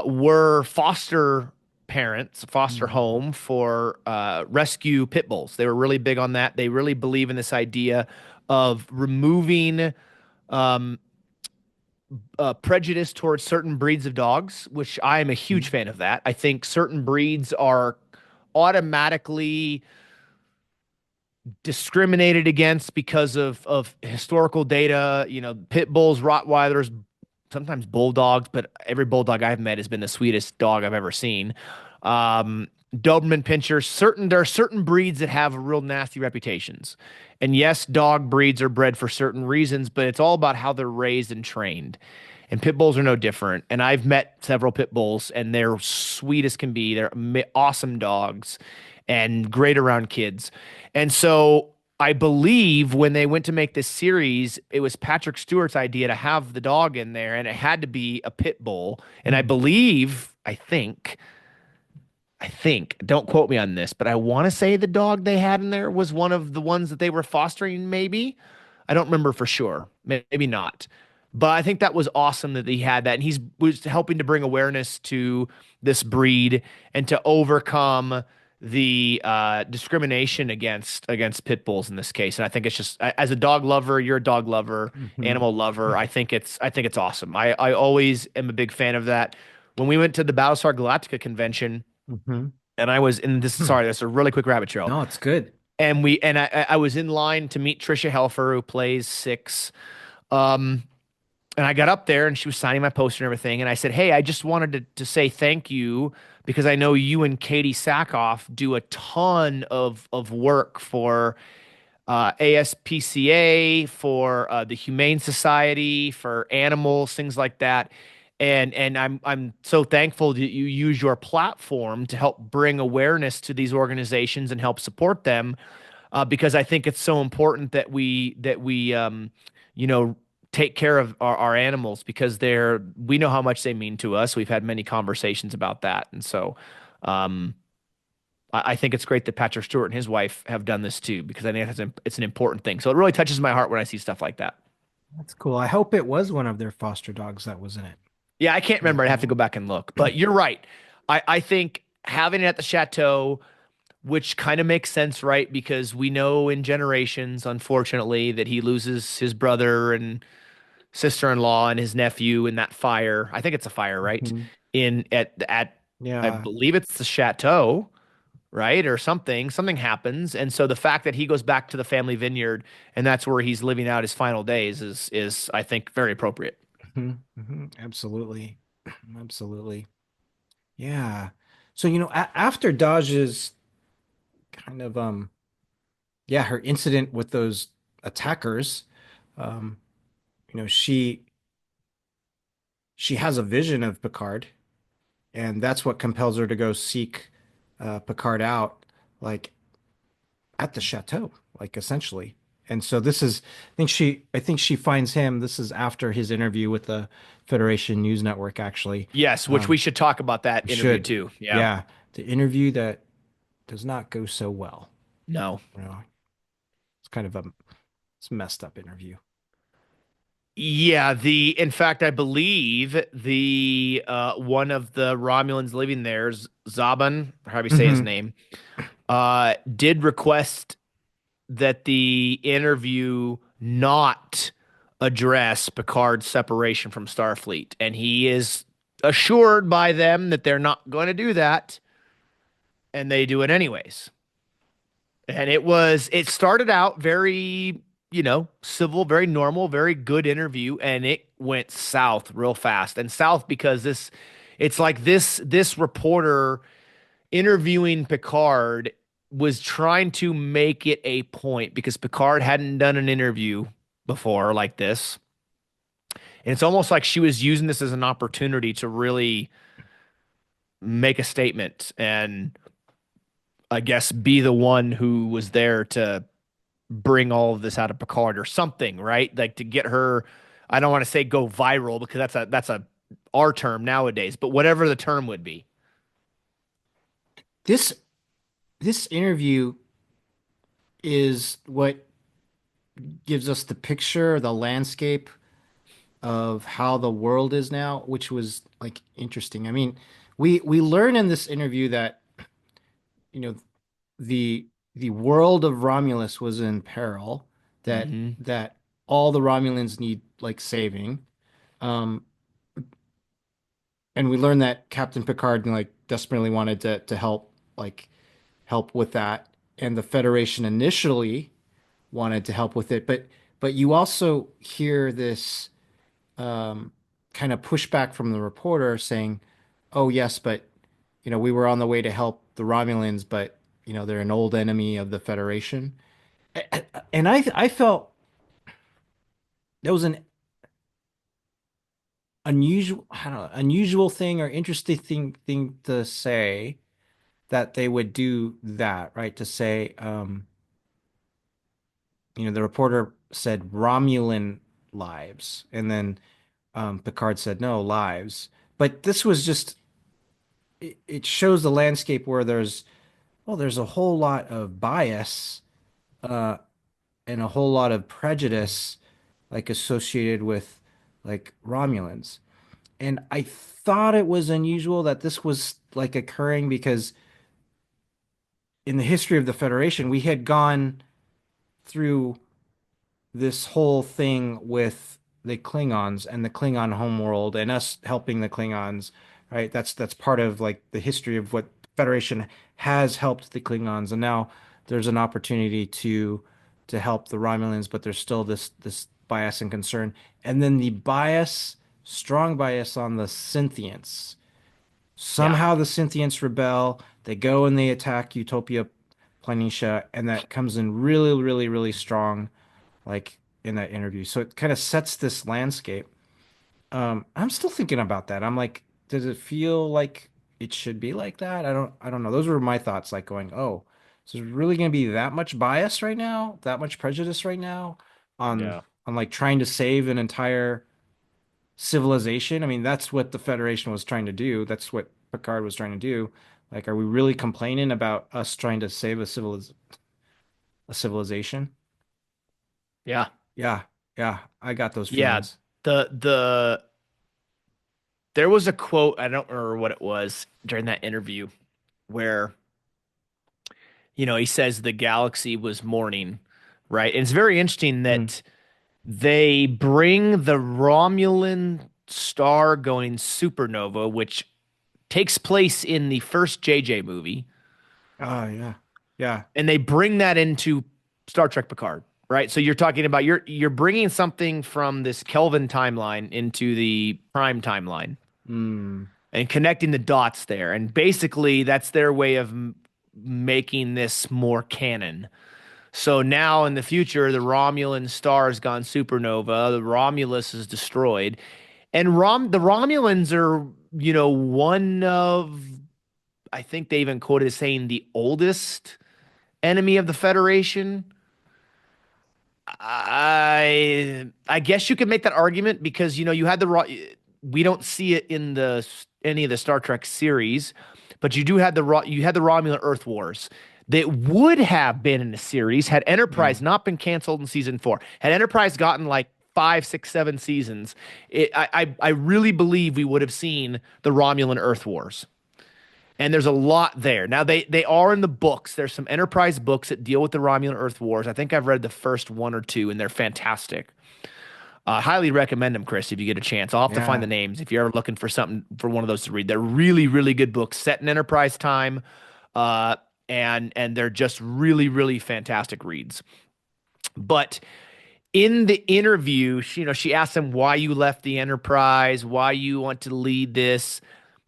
were foster parents, foster Mhm. home for rescue pit bulls. They were really big on that. They really believe in this idea of removing um, prejudice towards certain breeds of dogs, which I am a huge fan of that. I think certain breeds are automatically discriminated against because of historical data. You know, pit bulls, Rottweilers, sometimes bulldogs, but every bulldog I've met has been the sweetest dog I've ever seen. Um, Doberman pinchers. There are certain breeds that have real nasty reputations. And yes, dog breeds are bred for certain reasons, but it's all about how they're raised and trained. And pit bulls are no different. And I've met several pit bulls, and they're sweet as can be. They're awesome dogs and great around kids. And so I believe when they went to make this series, it was Patrick Stewart's idea to have the dog in there, and it had to be a pit bull. And I believe, I think, don't quote me on this, but I want to say the dog they had in there was one of the ones that they were fostering, maybe. I don't remember for sure. Maybe not. But I think that was awesome that he had that. And he's was helping to bring awareness to this breed and to overcome the discrimination against pit bulls in this case. And I think it's just as a dog lover, you're a dog lover, Mhm. animal lover. I think it's awesome. I always am a big fan of that. When we went to the Battlestar Galactica convention, Mhm. and I was in this. Hmm. Sorry, that's a really quick rabbit trail. No, it's good. And I was in line to meet Trisha Helfer, who plays Six. Um, and I got up there, and she was signing my poster and everything. And I said, "Hey, I just wanted to say thank you because I know you and Katie Sackhoff do a ton of work for ASPCA, for the Humane Society, for animals, things like that. And I'm so thankful that you use your platform to help bring awareness to these organizations and help support them, because I think it's so important that we you know take care of our animals because we know how much they mean to us. We've had many conversations about that, and so um, I think it's great that Patrick Stewart and his wife have done this too, because I think it's an important thing. So it really touches my heart when I see stuff like that. That's cool. I hope it was one of their foster dogs that was in it. Yeah, I can't remember. I'd have to go back and look. But you're right. I think having it at the chateau, which kind of makes sense, right? Because we know in generations, unfortunately, that he loses his brother and sister-in-law and his nephew in that fire. I think it's a fire, right? Mhm. In at I Yeah. believe it's the chateau, right? Or something. Something happens. And so the fact that he goes back to the family vineyard and that's where he's living out his final days is I think very appropriate. Absolutely. Absolutely. Yeah. So, after Dodge's kind of yeah, her incident with those attackers, um, you know, she has a vision of Picard, and that's what compels her to go seek Picard out, like at the chateau, like essentially. And so this is, I think she finds him. This is after his interview with the Federation News Network, actually. Yes, which we Um, should talk about that we interview should, too. Yeah. yeah, the interview that does not go so well. No. You know, it's kind of a it's a messed up interview. Yeah, the in fact, I believe the one of the Romulans living there, Zaban, or however you say his Hmm. name, did request that the interview not address Picard's separation from Starfleet, and he is assured by them that they're not going to do that, and they do it anyways. And it started out very, civil, very normal, very good interview, and it went south real fast. And south because it's like this reporter interviewing Picard was trying to make it a point because Picard hadn't done an interview before like this. And it's almost like she was using this as an opportunity to really make a statement and I guess be the one who was there to bring all of this out of Picard or something, right? Like to get her, I don't want to say go viral because that's a our term nowadays, but whatever the term would be. This this interview is what gives us the picture, the landscape of how the world is now, which was like interesting. I mean, we learn in this interview that, you know, the the world of Romulus was in peril, that Hmm. that all the Romulans need like saving. Um, and we learn that Captain Picard like desperately wanted to help help with that. And the Federation initially wanted to help with it, but you also hear this um, kind of pushback from the reporter saying, "Oh yes, but we were on the way to help the Romulans, but they're an old enemy of the Federation." And I felt that was an unusual, I don't know, unusual thing or interesting thing to say, that they would do that, right? To say, the reporter said Romulan lives, and then Picard said no lives. But this was just it shows the landscape where there's a whole lot of bias uh, and a whole lot of prejudice like associated with like Romulans. And I thought it was unusual that this was like occurring because in the history of the Federation, we had gone through this whole thing with the Klingons and the Klingon homeworld and us helping the Klingons, right? That's part of like the history of what Federation has helped the Klingons, and now there's an opportunity to help the Romulans, but there's still this bias and concern, and then the bias, strong bias on the Synthients. Yeah. Somehow the Synthients rebel. They go and they attack Utopia Planitia, and that comes in really, really, really strong like in that interview. So it kind of sets this landscape. I'm still thinking about that. I'm like, does it feel like it should be like that? I don't know. Those were my thoughts, like going, oh, so there's really going to be that much bias right now, that much prejudice right now on Yeah. like trying to save an entire civilization. I mean, that's what the Federation was trying to do. That's what Picard was trying to do. Like, are we really complaining about us trying to save a civilization? Yeah. Yeah, yeah, I got those Yeah. feelings. The there was a quote, I don't remember what it was during that interview where, he says the galaxy was mourning, right? And it's very interesting Mm. that they bring the Romulan star going supernova, which takes place in the first JJ movie, Oh yeah. Yeah. and they bring that into Star Trek Picard, right? So you're talking about you're bringing something from this Kelvin timeline into the Prime timeline Mm. and connecting the dots there, and basically that's their way of making this more canon. So now in the future, the Romulan star has gone supernova, the Romulus is destroyed, And the Romulans are, one of, I think they even quoted as saying the oldest enemy of the Federation. I guess you could make that argument because you had we don't see it in the any of the Star Trek series, but you had the Romulan Earth Wars that would have been in the series had Enterprise Mm. not been canceled in season 4. Had Enterprise gotten like 5, 6, 7 seasons, I really believe we would have seen the Romulan Earth Wars. And there's a lot there. Now they are in the books. There's some Enterprise books that deal with the Romulan Earth Wars. I think I've read the first one or two, and they're fantastic. Highly recommend them, Chris, if you get a chance. I'll have to find the Yeah. names if you're ever looking for something for one of those to read. They're really, really good books set in Enterprise time, uh, and they're just really, really fantastic reads. But in the interview, she asked him why you left the Enterprise, why you want to lead this.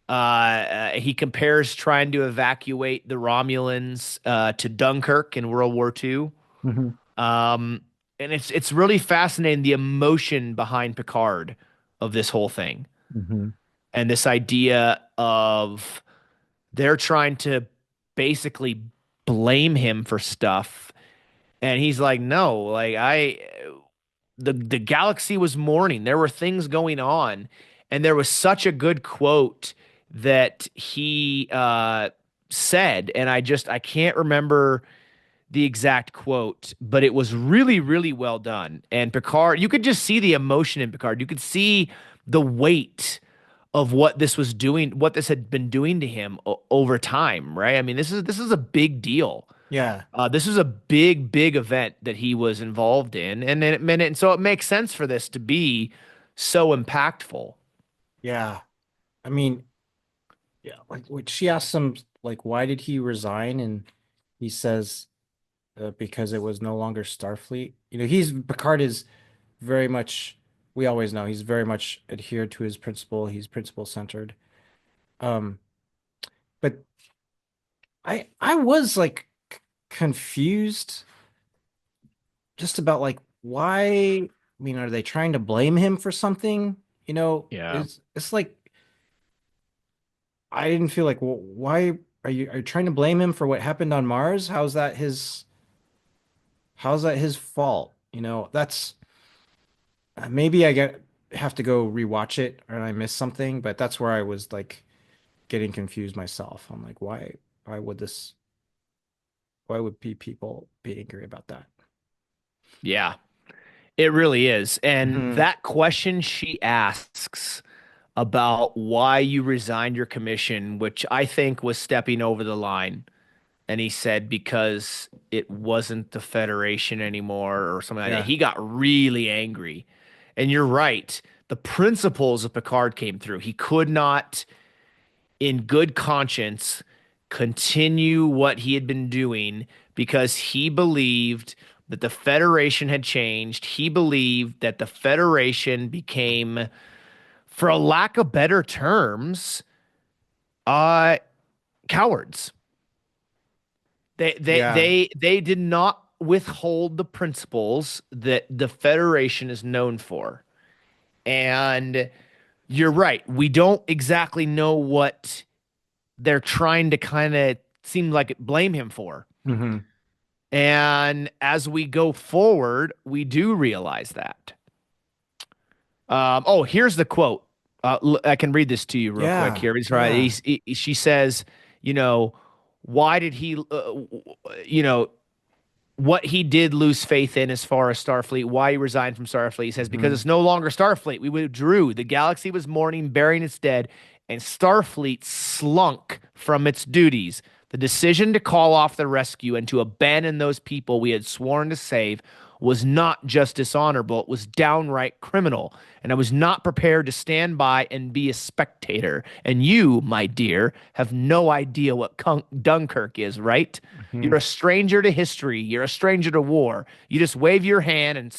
He compares trying to evacuate the Romulans to Dunkirk in World War II. Hmm. Um, and it's really fascinating the emotion behind Picard of this whole thing Hmm. and this idea of they're trying to basically blame him for stuff, and he's like, no, like the galaxy was mourning. There were things going on, and there was such a good quote that he said, and I can't remember the exact quote, but it was really, really well done. And Picard, you could just see the emotion in Picard. You could see the weight of what this was doing, what this had been doing to him over time, right? I mean, this is a big deal. Yeah. This is a big, big event that he was involved in, and so it makes sense for this to be so impactful. Yeah. I mean, yeah, like she asks him like why did he resign and he says because it was no longer Starfleet. He's Picard is very much we always know he's very much adhered to his principle. He's principle centered. Um, but I was like confused just about like why. I mean, are they trying to blame him for something? Yeah. It's like I didn't feel like well, why are you trying to blame him for what happened on Mars? How's that his fault? That's maybe I get have to go rewatch it or I missed something, but that's where I was like getting confused myself. I'm like, why would this why would people be angry about that? Yeah, it really is. And Hmm. that question she asks about why you resigned your commission, which I think was stepping over the line. And he said because it wasn't the Federation anymore or something like that. Yeah. He got really angry. And you're right. The principles of Picard came through. He could not, in good conscience, continue what he had been doing because he believed that the Federation had changed. He believed that the Federation became, for a lack of better terms, uh, cowards. Yeah. They did not withhold the principles that the Federation is known for. And you're right. We don't exactly know what they're trying to kind of seem like blame him for. Hmm. And as we go forward, we do realize that. Oh, here's the quote. I can read this to you real quick Yeah. here. He's right. Yeah. She says, you know, why did he, you know, what he did lose faith in as far as Starfleet, why he resigned from Starfleet. He says, because Hmm. it's no longer Starfleet. We withdrew. The galaxy was mourning, burying its dead, and Starfleet slunk from its duties. The decision to call off the rescue and to abandon those people we had sworn to save was not just dishonorable, it was downright criminal. And I was not prepared to stand by and be a spectator. And you, my dear, have no idea what Dunkirk is, right? Hmm. You're a stranger to history. You're a stranger to war. You just wave your hand and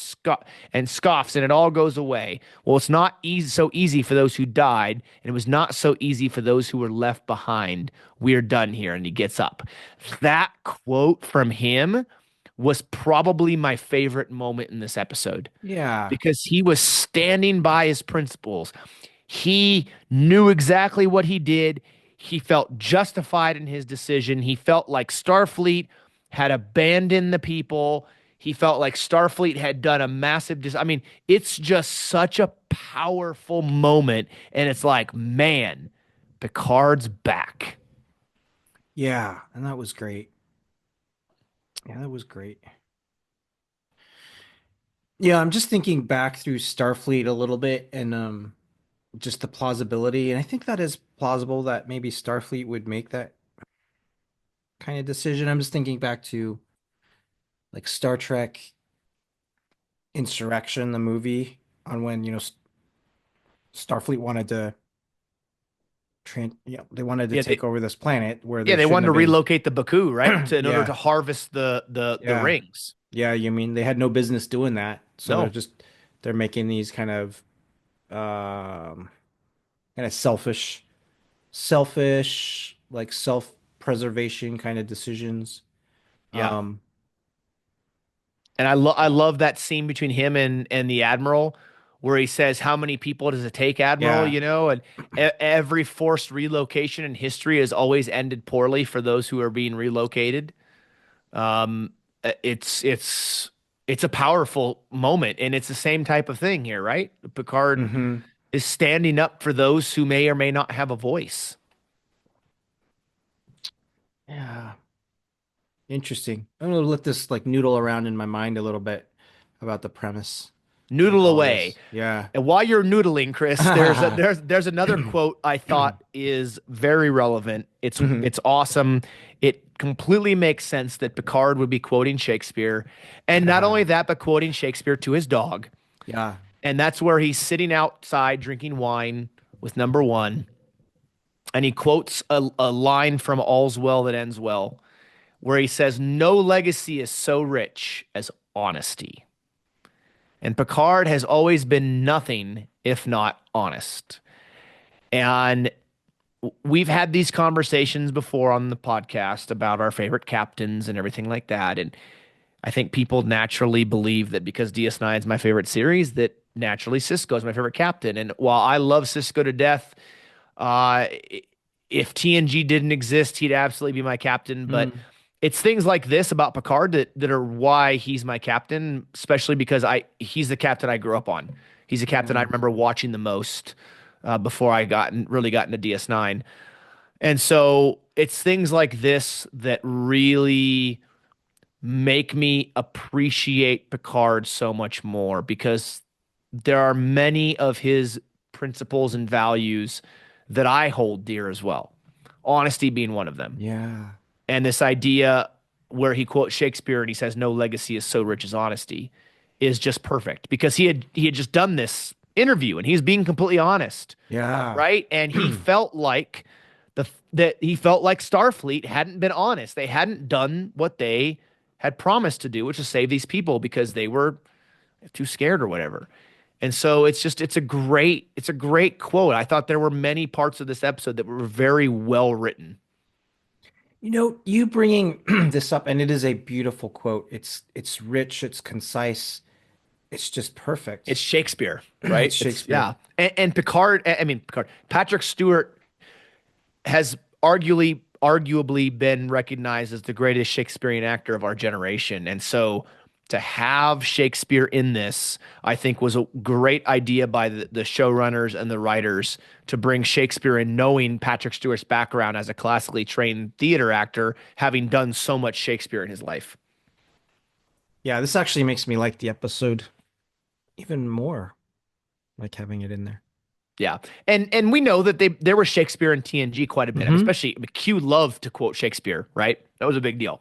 scoffs, and it all goes away. Well, it's not so easy for those who died, and it was not so easy for those who were left behind. We're done here, and he gets up. That quote from him was probably my favorite moment in this episode Yeah. because he was standing by his principles. He knew exactly what he did. He felt justified in his decision. He felt like Starfleet had abandoned the people. He felt like Starfleet had done a massive I mean, it's just such a powerful moment. And it's like, man, Picard's back. Yeah. And that was great. Yeah, that was great. Yeah, I'm just thinking back through Starfleet a little bit and just the plausibility. And I think that is plausible that maybe Starfleet would make that kind of decision. I'm just thinking back to like Star Trek Insurrection, the movie, on when, Starfleet wanted to they wanted to Yeah, take over this planet where yeah, they they shouldn't wanted have to been. relocate the Baku, right? In order to Yeah, harvest the yeah, rings. yeah. You mean they had no business doing that, so No. they're making these kind of selfish, like self-preservation kind of decisions. Yeah. Um, And I love that scene between him and the admiral where he says, "How many people does it take, Admiral?" yeah, You know, and every forced relocation in history has always ended poorly for those who are being relocated. Um, it's a powerful moment, and it's the same type of thing here, right? Picard hmm is standing up for those who may or may not have a voice. yeah. Interesting. I'm gonna let this like noodle around in my mind a little bit about the premise of Noodle all away. this. Yeah. And while you're noodling, Chris, there's another quote I thought is very relevant. hmm It's awesome. It completely makes sense that Picard would be quoting Shakespeare, and not only that, but quoting Shakespeare to his dog. Yeah. And that's where he's sitting outside drinking wine with number one, and he quotes a line from All's Well That Ends Well, where he says, "No legacy is so rich as honesty." And Picard has always been nothing if not honest. And we've had these conversations before on the podcast about our favorite captains and everything like that. And I think people naturally believe that because DS9 is my favorite series, that naturally Cisco is my favorite captain. And while I love Cisco to death, uh, if TNG didn't exist, he'd absolutely be my captain. But Mm. it's things like this about Picard that are why he's my captain, especially because he's the captain I grew up on. He's the captain I Yeah. remember watching the most before I really got into DS9. And so it's things like this that really make me appreciate Picard so much more because there are many of his principles and values that I hold dear as well. Honesty being one of them. Yeah. And this idea where he quotes Shakespeare and he says, "No legacy is so rich as honesty," is just perfect because he had just done this interview and he's being completely honest, Yeah. right? And he felt like that he felt like Starfleet hadn't been honest. They hadn't done what they had promised to do, which is save these people because they were too scared or whatever. And so it's a great quote. I thought there were many parts of this episode that were very well written. You bringing this up, and it is a beautiful quote. It's rich, it's concise, it's just It's perfect. Shakespeare, right? It's It's Shakespeare. yeah. And Picard, I mean Picard, Patrick Stewart has arguably been recognized as the greatest Shakespearean actor of our generation. And so to have Shakespeare in this, I think was a great idea by the showrunners and the writers to bring Shakespeare in, knowing Patrick Stewart's background as a classically trained theater actor, having done so much Shakespeare in his life. Yeah, this actually makes me like the episode even more, like having it in there. Yeah. And we know that there was Shakespeare in TNG quite a bit. I mean, Hmm especially Q loved to quote Shakespeare, right? That was a big deal.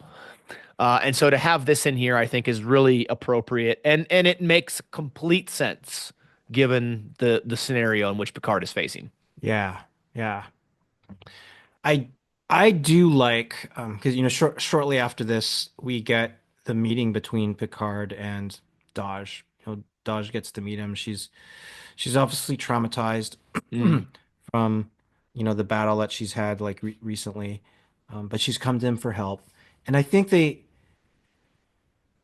And so to have this in here, I think is really appropriate, and it makes complete sense given the scenario in which Picard is facing. Yeah, yeah. I I do like because shortly after this we get the meeting between Picard and Daj. Daj gets to meet him. She's obviously traumatized Mm. from the battle that she's had like recently, but she's come to him for help. And I think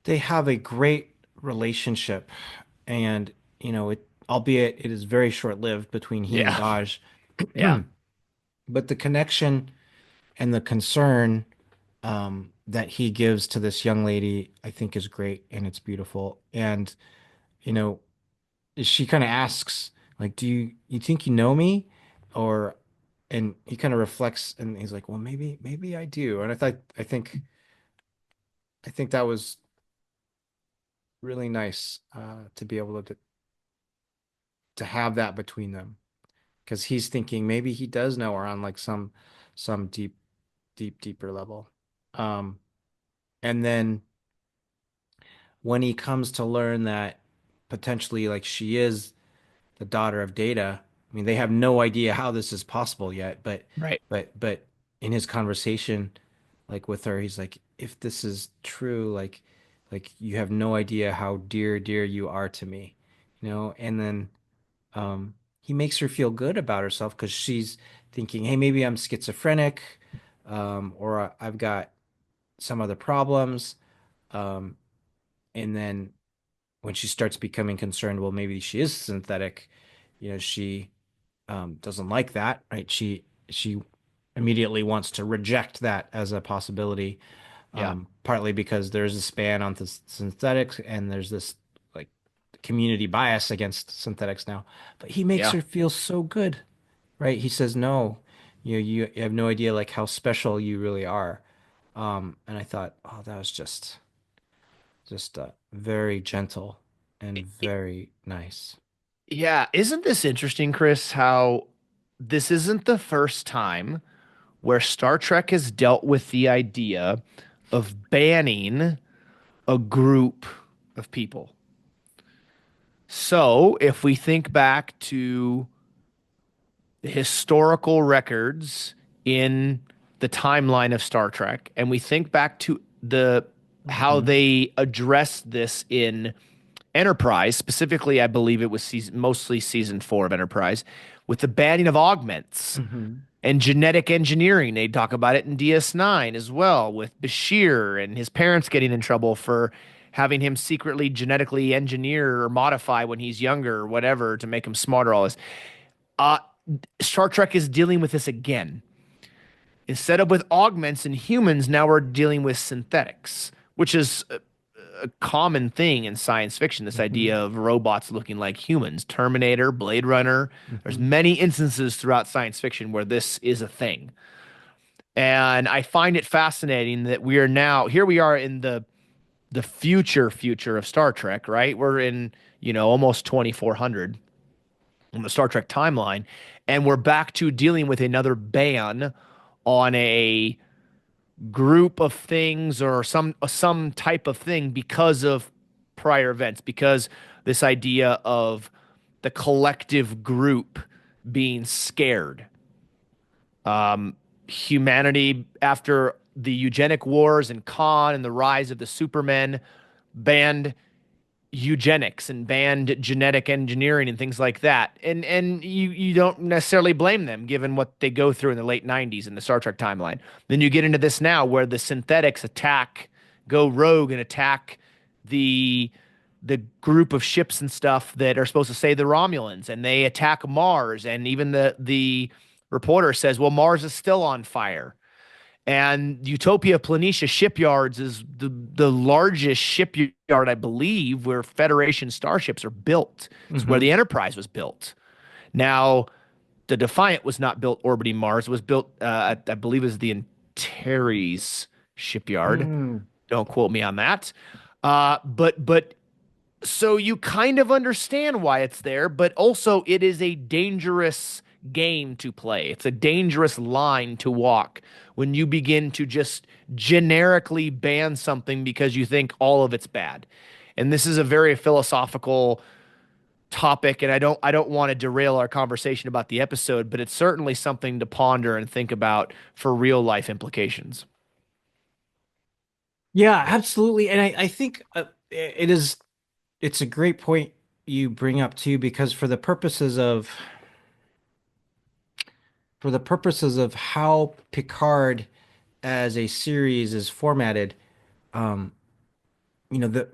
they have a great relationship, and albeit it is very short-lived between he and Yeah. Daj, Yeah. but the connection and the concern that he gives to this young lady, I think is great and it's beautiful. And you know, she kind of asks, like, "Do you think you know me?" Or, and he kind of reflects and he's like, "Well, maybe I do." And I think that was really nice to be able to have that between them because he's thinking maybe he does know her on like some deeper level. Um, and then when he comes to learn that potentially like she is the daughter of Data, I mean they have no idea how this is possible yet, but Right. but in his conversation like with her, he's like, if this is true, like you have no idea how dear you are to me, and then he makes her feel good about herself because she's thinking, hey, maybe I'm schizophrenic, or I've got some other problems. Um, and then when she starts becoming concerned, well, maybe she is synthetic, she doesn't like that, right? She immediately wants to reject that as a possibility, Yeah. partly because there's a ban on the synthetics and there's this like community bias against synthetics now. But he makes Yeah. her feel so good, right? He says, no, you have no idea like how special you really are. And I thought, oh, that was just very gentle and very nice. Yeah. Isn't this interesting, Chris? How this isn't the first time where Star Trek has dealt with the idea of banning a group of people. So, if we think back to the historical records in the timeline of Star Trek, and we think back to the how Hmm. they addressed this in Enterprise, specifically, I believe it was mostly season 4 of Enterprise, with the banning of augments Hmm. and genetic engineering. They talk about it in DS9 as well, with Bashir and his parents getting in trouble for having him secretly genetically engineer or modify when he's younger or whatever to make him smarter. All this. Uh, Star Trek is dealing with this again. Instead of with augments and humans, now we're dealing with synthetics, which is a common thing in science fiction. This Hmm. idea of robots looking like humans, Terminator, Blade Runner. There's Hmm. many instances throughout science fiction where this is a thing. And I find it fascinating that we are now here we are in the future of Star Trek, right? We're in, almost 2400 on the Star Trek timeline, and we're back to dealing with another ban on a group of things or some type of thing because of prior events, because this idea of the collective group being scared. Humanity after the eugenic wars and Khan and the rise of the Supermen banned eugenics and banned genetic engineering and things like that. And you don't necessarily blame them given what they go through in the late 90s in the Star Trek timeline. Then you get into this now where the synthetics go rogue and attack the the group of ships and stuff that are supposed to save the Romulans, and they attack Mars, and even the reporter says, "Well, Mars is still on fire." And Utopia Planitia Shipyards is the largest shipyard, I believe, where Federation starships are built. It's where Hmm. the Enterprise was built. Now, the Defiant was not built orbiting Mars. It was built, I believe, is the Antares shipyard. Hmm. Don't quote me on that. But so you kind of understand why it's there, but also it is a dangerous game to play. It's a dangerous line to walk when you begin to just generically ban something because you think all of it's bad. And this is a very philosophical topic, and I don't want to derail our conversation about the episode, but it's certainly something to ponder and think about for real life implications. Yeah, absolutely. And I think it's a great point you bring up too, because for the purposes of how Picard as a series is formatted, you know, the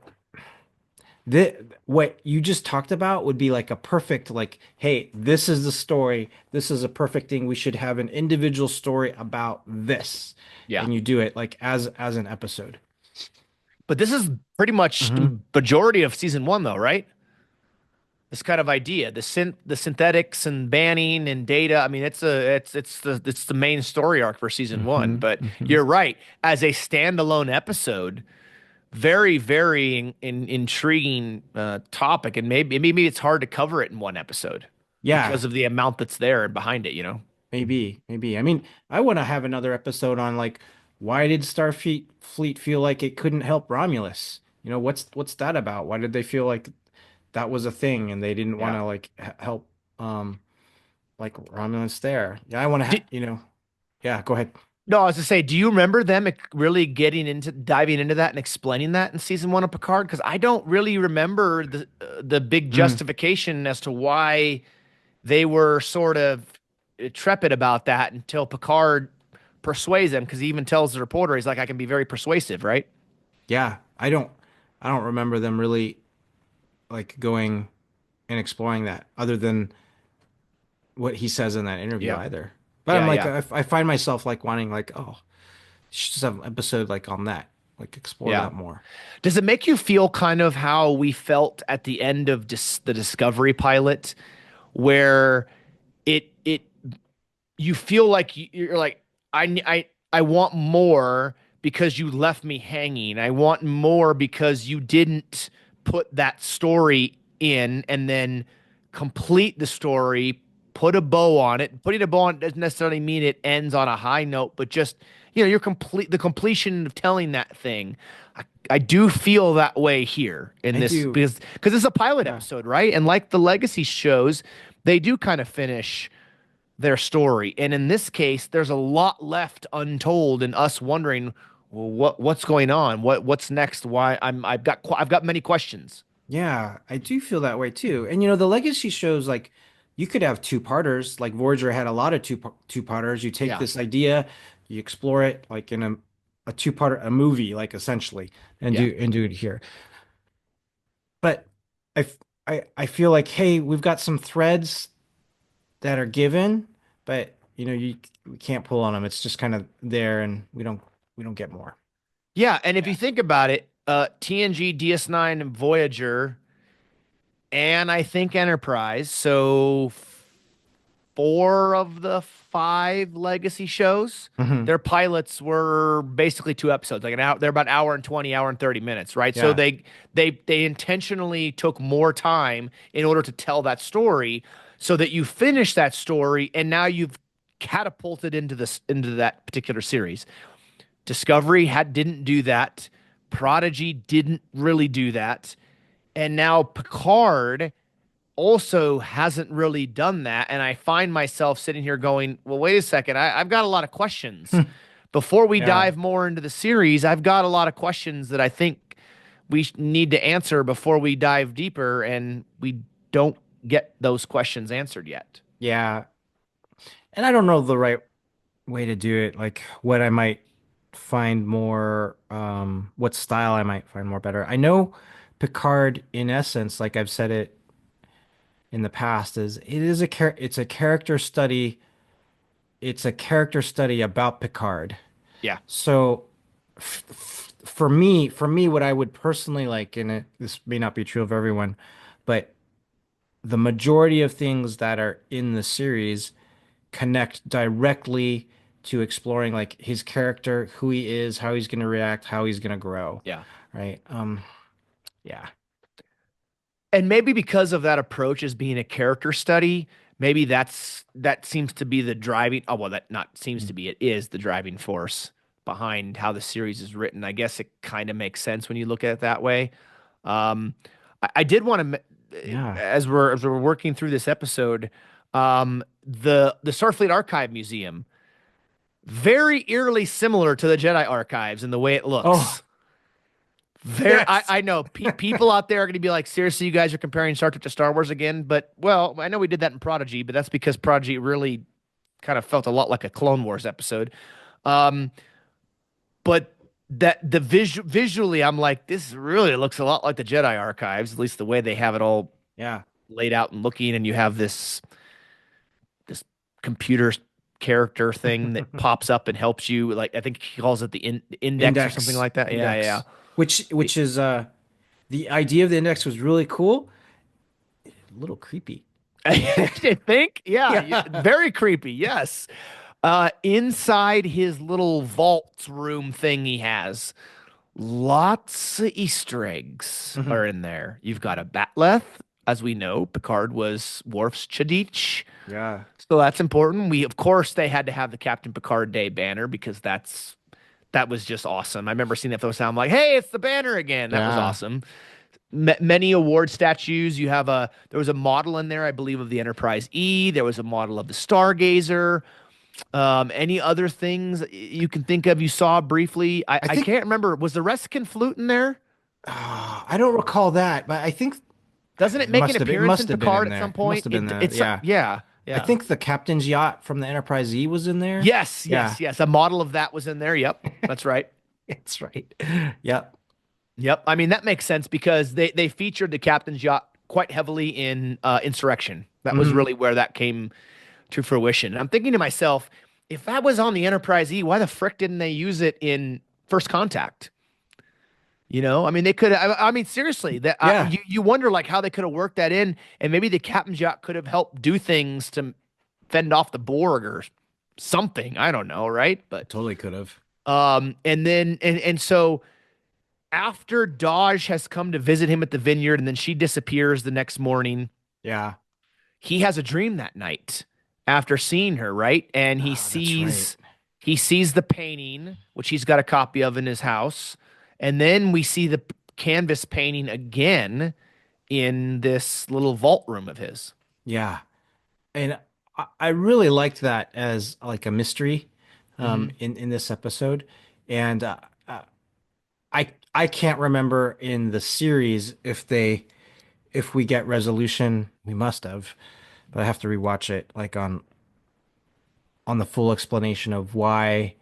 what you just talked about would be like a perfect like, hey, this is the story. This is a perfect thing. We should have an individual story about this. Yeah. And you do it like as an episode. But this is pretty much Hmm. the majority of season one, though, right? This kind of idea, the synthetics and banning and data. I mean, it's the main story arc for season one. Hmm. But Hmm. you're right. As a standalone episode, very, very intriguing topic, and maybe it's hard to cover it in one episode because Yeah, of the amount that's there and behind it. maybe. I mean, I want to have another episode on like why did Starfleet feel like it couldn't help Romulus? What's that about? Why did they feel like that was a thing and they didn't want Yeah. to like help like Romulus there? Yeah, I want to yeah, go ahead. No, I was to say, do you remember them really getting into diving into that and explaining that in season one of Picard? Because I don't really remember the big Mm, justification as to why they were sort of trepid about that until Picard persuades them. Because he even tells the reporter, he's like, "I can be very persuasive, right?" yeah, I don't remember them really like going and exploring that other than what he says in that interview Yeah, either. But I'm yeah, like yeah, I find myself like wanting like, oh, you should just have an episode like on that, like explore yeah. that more. Does it make you feel kind of how we felt at the end of the Discovery pilot, where it you feel like you're like I want more because you left me hanging. I want more because you didn't put that story in and then complete the story, put a bow on it. Putting a bow on it doesn't necessarily mean it ends on a high note, but just you're complete the completion of telling that thing. I do feel that way here in I this do, because it's a pilot yeah. episode, right? And like the legacy shows, they do kind of finish their story. And in this case, there's a lot left untold and us wondering, well, what's going on? What's next? Why I've got many questions. Yeah, I do feel that way too. And the legacy shows like you could have two-parters, like Voyager had a lot of two-parters. You take Yeah. this idea, you explore it like in a two-part a movie like essentially and Yeah. do it here. But I f- I feel like hey, we've got some threads that are given, but we can't pull on them. It's just kind of there and we don't get more. Yeah, and if you think about it, TNG, DS9, and Voyager, and I think Enterprise, so four of the five legacy shows, Hmm. their pilots were basically two episodes, like an hour. They're about an hour and 20, hour and 30 minutes, right? So Yeah. they intentionally took more time in order to tell that story, so that you finish that story, and now you've catapulted into that particular series. Discovery didn't do that. Prodigy didn't really do that, and now Picard also hasn't really done that. And I find myself sitting here going, well, wait a second. I've got a lot of questions. Before we Yeah. dive more into the series, I've got a lot of questions that I think we need to answer before we dive deeper. And we don't get those questions answered yet. Yeah. And I don't know the right way to do it, like what I might find more, what style I might find more better. I know Picard, in essence, like I've said it in the past, it's a character study. It's a character study about Picard. Yeah. So for me, what I would personally like, and this may not be true of everyone, but the majority of things that are in the series connect directly to exploring like his character, who he is, how he's going to react, how he's going to grow, Yeah. right? Yeah. And maybe because of that approach as being a character study, maybe that seems to be the driving. Oh well, that not seems to be. It is the driving force behind how the series is written. I guess it kind of makes sense when you look at it that way. I did want to, Yeah. as we're working through this episode, the Starfleet Archive Museum, very eerily similar to the Jedi Archives in the way it Oh, looks. Very, yes. I know people out there are going to be like, seriously, you guys are comparing Star Trek to Star Wars again. But well, I know we did that in Prodigy, but that's because Prodigy really kind of felt a lot like a Clone Wars episode. Um, but that the visually, I'm like, this really looks a lot like the Jedi archives, at least the way they have it all Yeah. laid out and looking, and you have this computer character thing that pops up and helps you. Like I think he calls it the index or something Index. like that. Yeah, yeah. Index. Which is the idea of the index was really cool. A little creepy. I think, yeah, Yeah. very creepy. Yes. Inside his little vault room thing he has, lots of Easter eggs Hmm. are in there. You've got a Batleth, as we know. Picard was Worf's Chadich. Yeah. So that's important. Of course, they had to have the Captain Picard Day banner because that was just awesome. I remember seeing that first time. I'm like, hey, it's the banner again. That was Yeah. awesome. Many award statues. There was a model in there, I believe, of the Enterprise E. There was a model of the Stargazer. Any other things you can think of you saw briefly? I I think can't remember. Was the Reskin flute in there? I don't recall that, but I think Doesn't it it make an must have been, it appearance in must have been Picard in at some there. It must point? have been that. It's Yeah. yeah, I yeah. think the captain's yacht from the Enterprise E was in there. Yes, Yeah. yes, yes. A model of that was in there. Yep, that's right. That's right. Yep. Yep. I mean, that makes sense because they featured the captain's yacht quite heavily in Insurrection. That was Hmm. really where that came to fruition. And I'm thinking to myself, if that was on the Enterprise E, why the frick didn't they use it in First Contact? I mean, they could. I mean, seriously, that Yeah. you wonder like how they could have worked that in, and maybe the captain's yacht could have helped do things to fend off the Borg or something. I don't know, right? But Totally could have. and then and so after Dodge has come to visit him at the vineyard, and then she disappears the next morning, Yeah. he has a dream that night after seeing her, right? And Oh, that's right. he sees the painting, which he's got a copy of in his house, and then we see the canvas painting again in this little vault room of his. Yeah. And I really liked that as like a mystery Hmm. in this episode. And I can't remember in the series if we get resolution. We must have, but I have to rewatch it like on the full explanation of why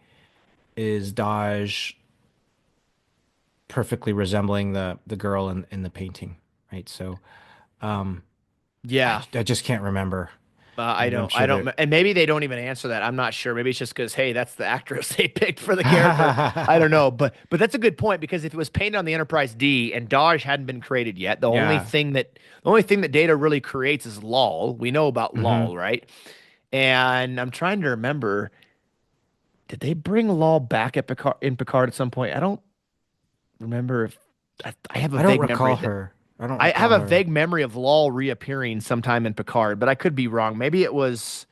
is Dodge perfectly resembling the girl in the painting, right? So um Yeah. I just can't remember. I'm I sure don't, that and maybe they don't even answer that. I'm not sure. Maybe it's just because, hey, that's the actress they picked for the character. I don't know, but that's a good point because if it was painted on the Enterprise D and Dodge hadn't been created yet, yeah. the only thing that Data really creates is Lol. We know about Hmm. Lol, right? And I'm trying to remember, did they bring Lol back at Picard at some point? I don't remember if I have a I don't vague memory recall that her. I don't I have recall a her. vague memory of Lol reappearing sometime in Picard, but I could be wrong. Maybe it was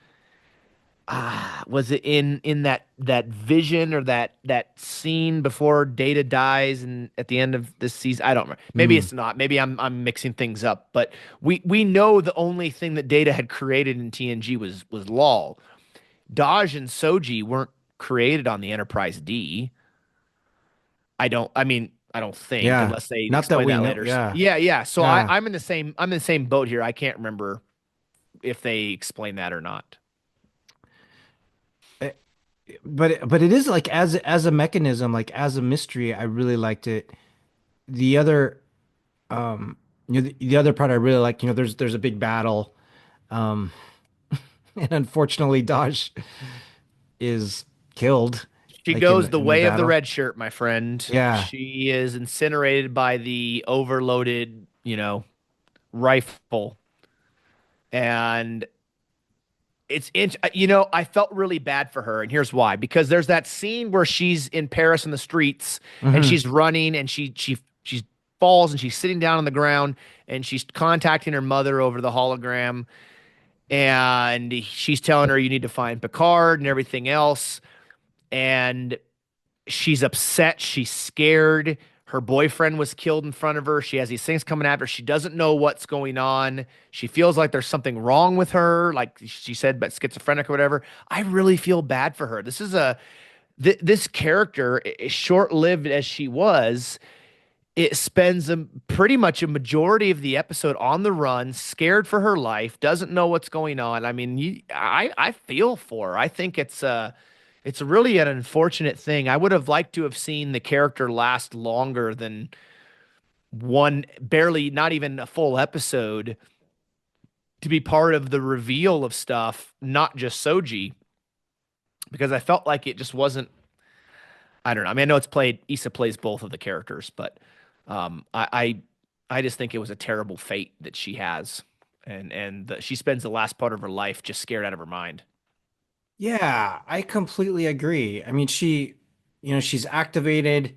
it in that vision or that scene before Data dies and at the end of this season? I don't remember. Maybe Hmm. it's not. Maybe I'm mixing things up. But we know the only thing that Data had created in TNG was Lol. Daj and Soji weren't created on the Enterprise D. I mean, I don't think Yeah. unless they Not that explain we that know. later. Yeah. Yeah, yeah. So Yeah. I'm in the same boat here. I can't remember if they explain that or not. Eh, but it is like as a mechanism, like as a mystery, I really liked it. The other the other part I really like, there's a big battle. Um and unfortunately Dodge is killed She like goes the in the way of the battle. red shirt, my friend. Yeah. She is incinerated by the overloaded, rifle. And I felt really bad for her. And here's why. Because there's that scene where she's in Paris in the streets and Hmm. she's running and she falls and she's sitting down on the ground and she's contacting her mother over the hologram and she's telling her you need to find Picard and everything else. And she's upset. She's scared. Her boyfriend was killed in front of her. She has these things coming at her. She doesn't know what's going on. She feels like there's something wrong with her, like she said, but schizophrenic or whatever. I really feel bad for her. This character, as short-lived as she was, it spends pretty much a majority of the episode on the run, scared for her life, doesn't know what's going on. I mean, I feel for her. I think it's It's really an unfortunate thing. I would have liked to have seen the character last longer than one, barely, not even a full episode, to be part of the reveal of stuff, not just Soji, because I felt like it just wasn't. I don't know. I mean, I know it's played. Issa plays both of the characters, but I just think it was a terrible fate that she has, and she spends the last part of her life just scared out of her mind. Yeah, I completely agree. I mean, she's activated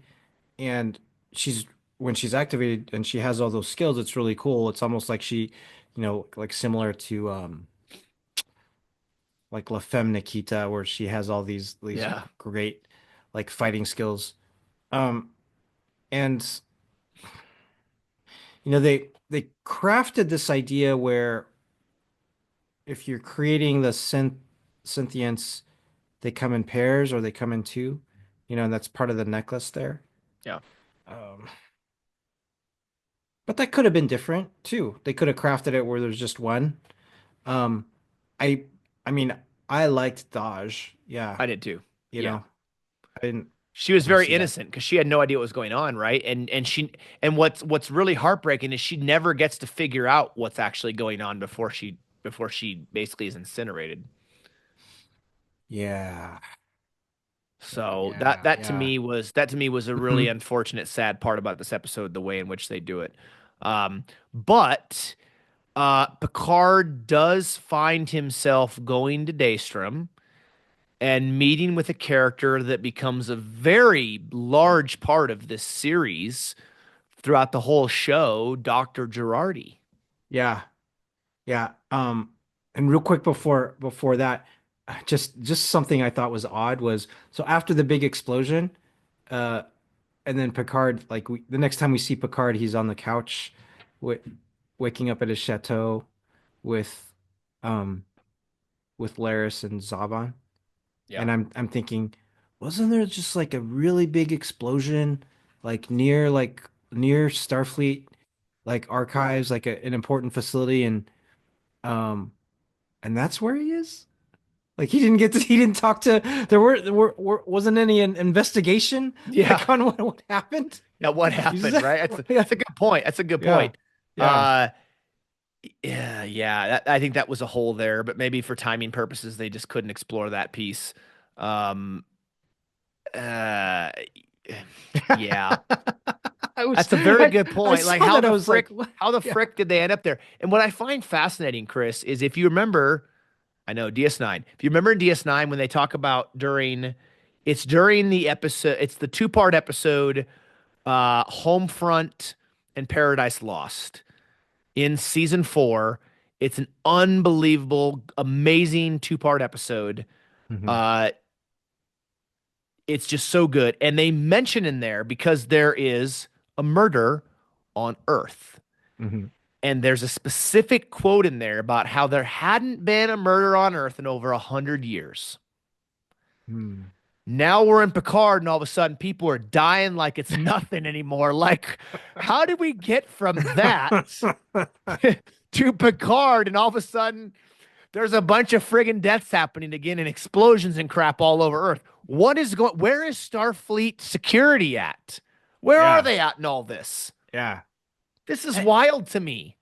and she's when she's activated and she has all those skills, it's really cool. It's almost like like similar to like La Femme Nikita, where she has all these Yeah, great like fighting skills. Um, and they crafted this idea where if you're creating the synthients, they come in pairs or they come in two, and that's part of the necklace there. yeah, Um, but that could have been different too. They could have crafted it where there's just one. Um, I I mean, I liked Dodge. Yeah, I did too. you Yeah. know, I didn't She was I didn't very see that. innocent because she had no idea what was going on, right? And what's really heartbreaking is she never gets to figure out what's actually going on before she basically is incinerated. Yeah. So that Yeah, that to yeah. me was that to me was a really Mhm. unfortunate, sad part about this episode, the way in which they do it. But Picard does find himself going to Daystrom and meeting with a character that becomes a very large part of this series throughout the whole show, Dr. Girardi. Yeah. Yeah. And real quick before that, just something I thought was odd was so after the big explosion, uh, and then Picard, like the next time we see Picard, he's on the couch, w waking up at his chateau with, um, with Laris and Zhaban, Yeah. and I'm thinking, wasn't there just like a really big explosion, like near Starfleet, like archives, like an important facility, and that's where he is? Like he didn't talk to wasn't any investigation Yeah. like on what happened. Yeah. What He's happened, just right? yeah, That's a good point. That's a good yeah, point. yeah. Uh, yeah, yeah. I think that was a hole there, but maybe for timing purposes, they just couldn't explore that piece. Um, uh, yeah. I was That's a very good I point. Like saw that I was like, what? how the Yeah. frick did they end up there? And what I find fascinating, Chris, is if you remember, I know DS9. If you remember in DS9 when they talk about it's during the episode, it's the two-part episode, Homefront and Paradise Lost in season 4. It's an unbelievable, amazing two-part episode. Hmm. Uh, it's just so good. And they mention in there because there is a murder on Earth. Hmm. And there's a specific quote in there about how there hadn't been a murder on Earth in over 100 years. Hmm. Now we're in Picard, and all of a sudden people are dying like it's nothing anymore. Like, how did we get from that to Picard, and all of a sudden there's a bunch of friggin' deaths happening again and explosions and crap all over Earth? What is going? Where is Starfleet security at? Where are Yeah, they at in all this? yeah. This is It wild to me.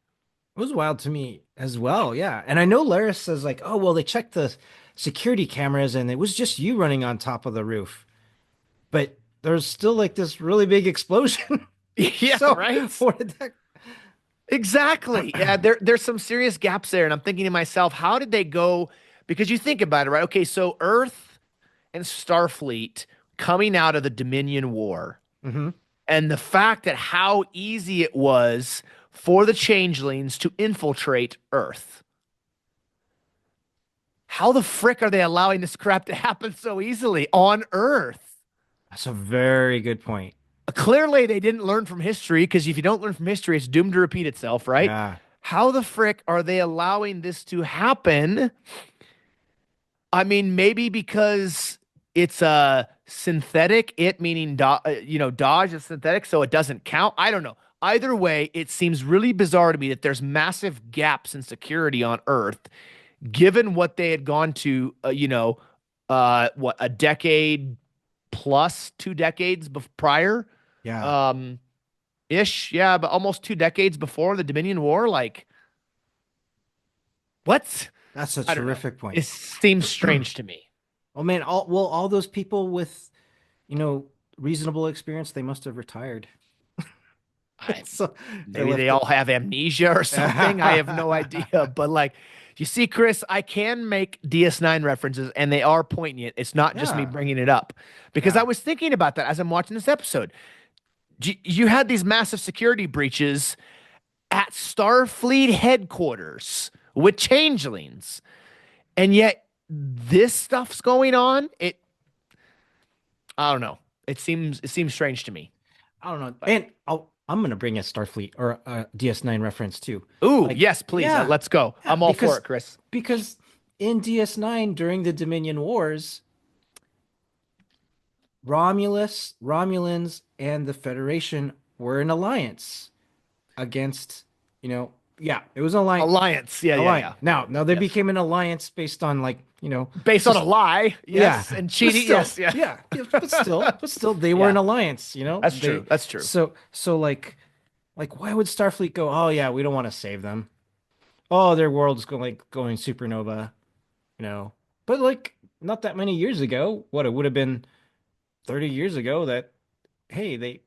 was wild to me as well. Yeah, and I know Laris says like, oh well, they checked the security cameras and it was just you running on top of the roof, but there's still like this really big explosion. Yeah, So right. what did that? Exactly. Yeah, there's some serious gaps there, and I'm thinking to myself, how did they go? Because you think about it, right? Okay, so Earth and Starfleet coming out of the Dominion War, Hmm. and the fact that how easy it was for the changelings to infiltrate Earth. How the frick are they allowing this crap to happen so easily on Earth? That's a very good point. Clearly, they didn't learn from history because if you don't learn from history, it's doomed to repeat itself, right? Yeah. How the frick are they allowing this to happen? I mean, maybe because it's a synthetic, it meaning Dodge is synthetic, so it doesn't count. I don't know. Either way, it seems really bizarre to me that there's massive gaps in security on Earth, given what they had gone to, what, a decade plus, 2 decades prior, Yeah, um, ish, yeah, but almost 2 decades before the Dominion War. Like, what? that's a I don't know. terrific point. It seems strange to me. Oh man, all those people with, you know, reasonable experience, they must have retired. I So they Maybe they left all it. have amnesia or something. I have no idea. But like, you see, Chris, I can make DS9 references, and they are poignant. It's not just me Yeah, bringing it up, because I yeah. was thinking about that as I'm watching this episode. You had these massive security breaches at Starfleet headquarters with changelings, and yet this stuff's going on. I don't know. It seems strange to me. I don't know. But And I'm gonna bring a Starfleet or a DS9 reference too. ooh, Like, yes, please, yeah, let's go. yeah, I'm all for it, because Chris. because in DS9 during the Dominion Wars, Romulans and the Federation were in alliance against, you know, yeah, it was an alliance. Alliance, yeah, yeah, Alliance. yeah. Now they Yes. became an alliance based on like, you know, Based on a just lie, yeah, yes, and but cheating, still, yes, yeah. yeah, yeah, but still, they were an Yeah, alliance. You know, that's true. they That's true. so like why would Starfleet go? Oh yeah, we don't want to save them. Oh, their world's going supernova. You know, but like not that many years ago, what it would have been 30 years ago that hey,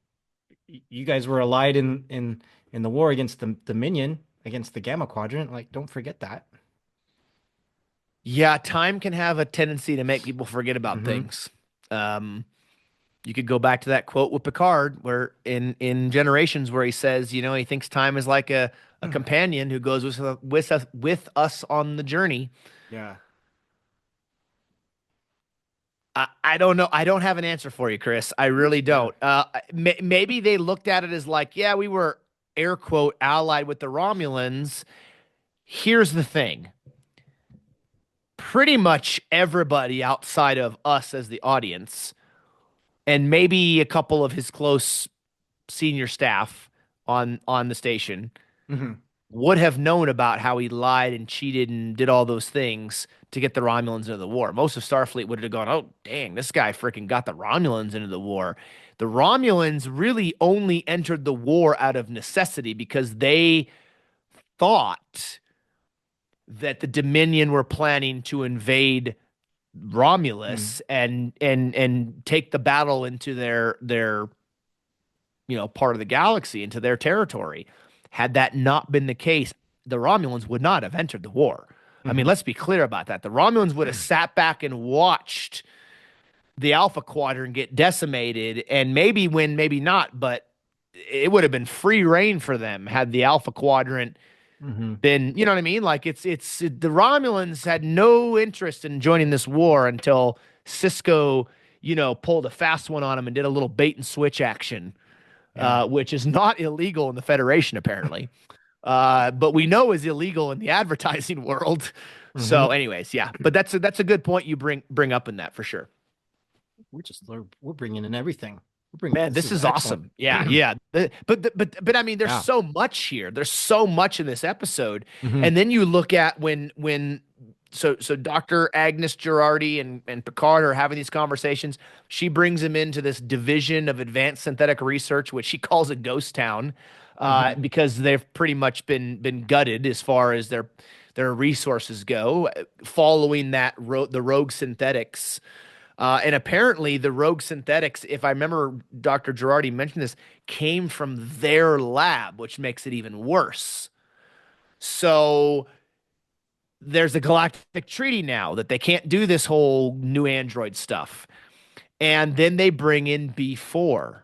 you guys were allied in the war against the Dominion against the Gamma Quadrant. Like, don't forget that. Yeah, time can have a tendency to make people forget about Hmm. things. Um, you could go back to that quote with Picard, where in Generations, where he says, he thinks time is like a companion who goes with us on the journey. Yeah. I don't know. I don't have an answer for you, Chris. I really Yeah. don't. Maybe they looked at it as like, yeah, we were air quote allied with the Romulans. Here's the thing. Pretty much everybody outside of us as the audience, and maybe a couple of his close senior staff on the station, Hmm. would have known about how he lied and cheated and did all those things to get the Romulans into the war. Most of Starfleet would have gone, "Oh, dang, this guy freaking got the Romulans into the war." The Romulans really only entered the war out of necessity because they thought that the Dominion were planning to invade Hmm. Romulus and take the battle into their part of the galaxy, into their territory. Had that not been the case, the Romulans would not have entered the war. I mean, Hmm. let's be clear about that. The Romulans would have sat back and watched the Alpha Quadrant get decimated and maybe win, maybe not, but it would have been free reign for them had the Alpha Quadrant Hmm. been, you know what I mean? Like the Romulans had no interest in joining this war until Cisco, pulled a fast one on them and did a little bait and switch action, Yeah. which is not illegal in the Federation apparently, but we know is illegal in the advertising world. So, Hmm. anyways, yeah, but that's a good point you bring up in that for sure. We're bringing in everything. Man, This this is is excellent. awesome. Yeah, yeah. But I mean, there's Yeah. so much here. There's so much in this episode. Hmm. And then you look at when so Dr. Agnes Girardi and Picard are having these conversations. She brings him into this division of advanced synthetic research, which she calls a ghost town, Hmm. because they've pretty much been gutted as far as their resources go, following the rogue synthetics, and apparently, the rogue synthetics, if I remember Dr. Girardi mentioned this, came from their lab, which makes it even worse. So there's a galactic treaty now that they can't do this whole new android stuff. And then they bring in B4.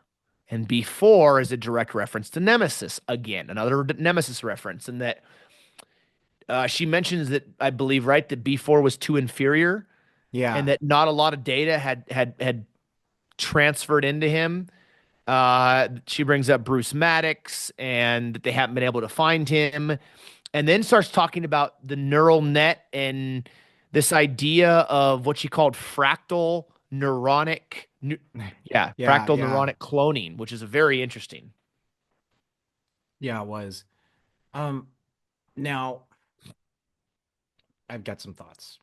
And B4 is a direct reference to Nemesis again, another Nemesis reference. And that she mentions that, I believe, right, that B4 was too inferior and Yeah. that not a lot of data had transferred into him. She brings up Bruce Maddox and that they haven't been able to find him, and then starts talking about the neural net and this idea of what she called Yeah. fractal Yeah. neuronic cloning, which is a very interesting. Yeah, it was. Um, Now I've got some thoughts.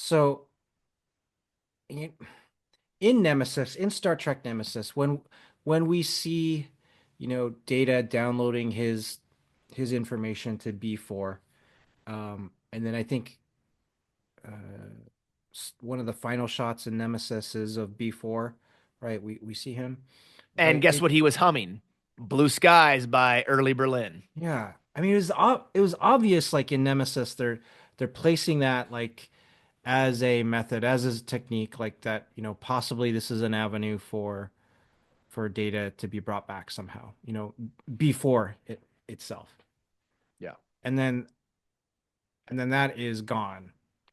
So in in Nemesis, in Star Trek Nemesis, when we see, Data downloading his information to B4, and then I think one of the final shots in Nemesis is of B4, right? We see him, And right? guess what he was humming? Blue Skies by Early Berlin. Yeah. I mean, it was obvious, like in Nemesis, they're placing that like as a method, as a technique, like that, possibly this is an avenue for data to be brought back somehow, before it itself. Yeah. And then that is gone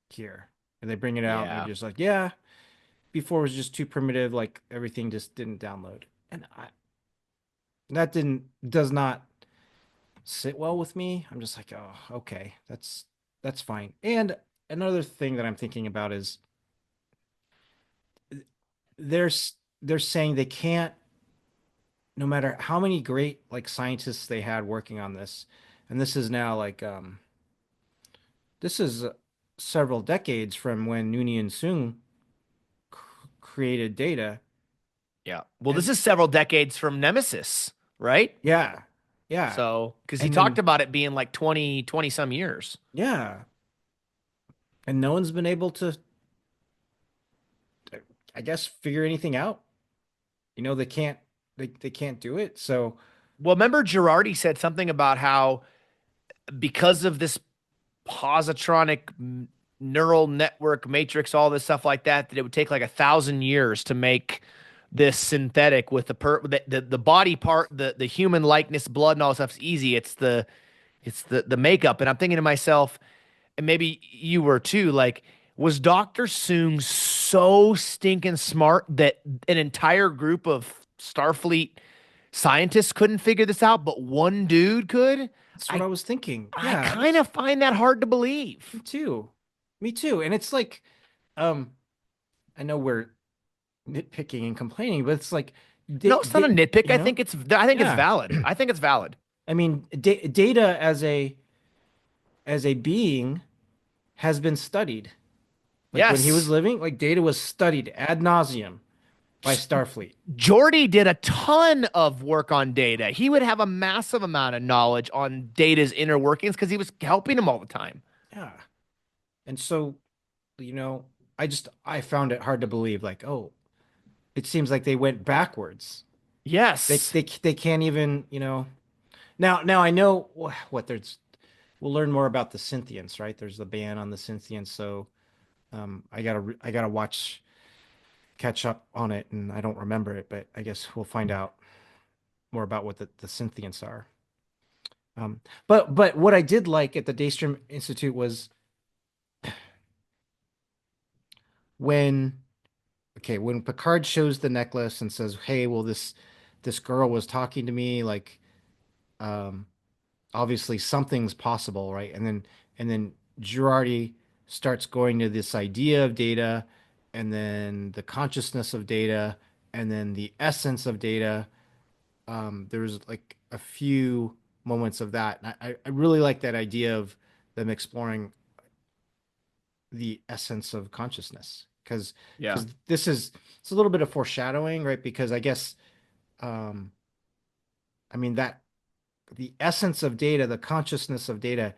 here. And they bring it out and they're Yeah. just like, yeah, before was just too primitive, like everything just didn't download. And that didn't does not sit well with me. I'm just like, oh, okay, that's fine. And another thing that I'm thinking about is they're they're saying they can't, no matter how many great like scientists they had working on this, and this is now like this is several decades from when Noonien and Soong created Data, Yeah. Well, this and is several decades from Nemesis, right? yeah, yeah, So, because he and talked then about it being like 20 some years. yeah, and no one's been able to, I guess, figure anything out. They can't they can't do it. So Well, remember Girardi said something about how because of this positronic neural network matrix, all this stuff like that, that it would take like 1,000 years to make this synthetic with the body part, the human likeness, blood, and all this stuff's easy. It's the makeup. And I'm thinking to myself, and maybe you were too, like, was Dr. Soong so stinking smart that an entire group of Starfleet scientists couldn't figure this out, but one dude could? that's what I I was thinking. I Yeah, kind of find that hard to believe. me too. Me too. And it's like, um, I know we're nitpicking and complaining, but it's like, No, it's not a nitpick. I think it's yeah. valid. I think it's valid. I mean, Data as a being has been studied. Like when he was Yes. living, like Data was studied ad nauseum by Starfleet. Jordy did a ton of work on Data. He would have a massive amount of knowledge on Data's inner workings because he was helping him all the time. Yeah. And so, you know, I found it hard to believe. Like, oh, it seems like they went backwards. They Yes. they they can't even, Now I know what there's. We'll learn more about the Synthians, right? There's the ban on the Synthians, so I gotta catch up on it, and I don't remember it, but I guess we'll find out more about what the Synthians are. But what I did like at the Daystrom Institute was when when Picard shows the necklace and says, "Hey, well this girl was talking to me, like um obviously something's possible, right?" And then Girardi starts going to this idea of Data, and then the consciousness of Data, and then the essence of Data. There's like a few moments of that. And I really like that idea of them exploring the essence of consciousness, Yeah. because it's a little bit of foreshadowing, right? Because I guess um I mean that the essence of Data, the consciousness of Data,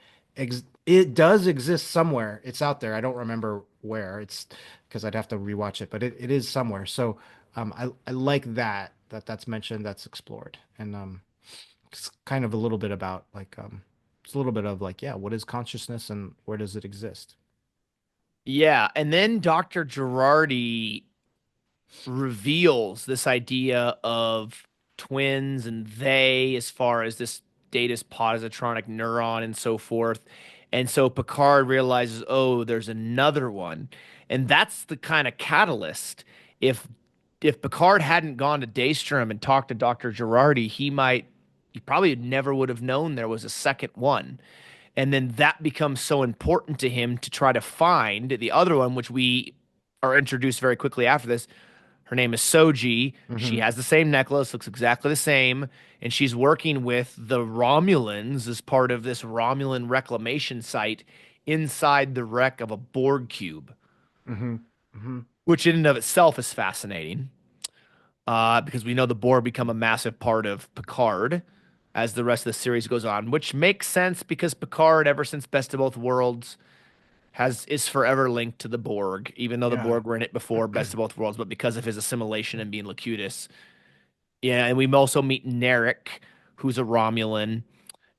it does exist somewhere. It's out there. I don't remember where. It's because I'd have to rewatch it, but it is somewhere. So I like that's mentioned, that's explored, and it's kind of a little bit about like it's a little bit of like, yeah, what is consciousness and where does it exist? Yeah. And then Dr. Girardi reveals this idea of twins and they, as far as this Data's positronic neuron and so forth. And so Picard realizes, oh, there's another one. And that's the kind of catalyst. If if Picard hadn't gone to Daystrom and talked to Dr. Girardi, he probably never would have known there was a second one. And then that becomes so important to him to try to find the other one, which we are introduced very quickly after this. Her name is Soji. She Hmm. has the same necklace, looks exactly the same, and she's working with the Romulans as part of this Romulan reclamation site inside the wreck of a Borg cube. Mm-hmm. Mm-hmm. which in and of itself is fascinating. Because we know the Borg become a massive part of Picard as the rest of the series goes on, which makes sense because Picard, ever since Best of Both Worlds, has is forever linked to the Borg, even though the Yeah. Borg were in it before Best of Both Worlds, but because of his assimilation and being Locutus. Yeah, and we also meet Narek, who's a Romulan,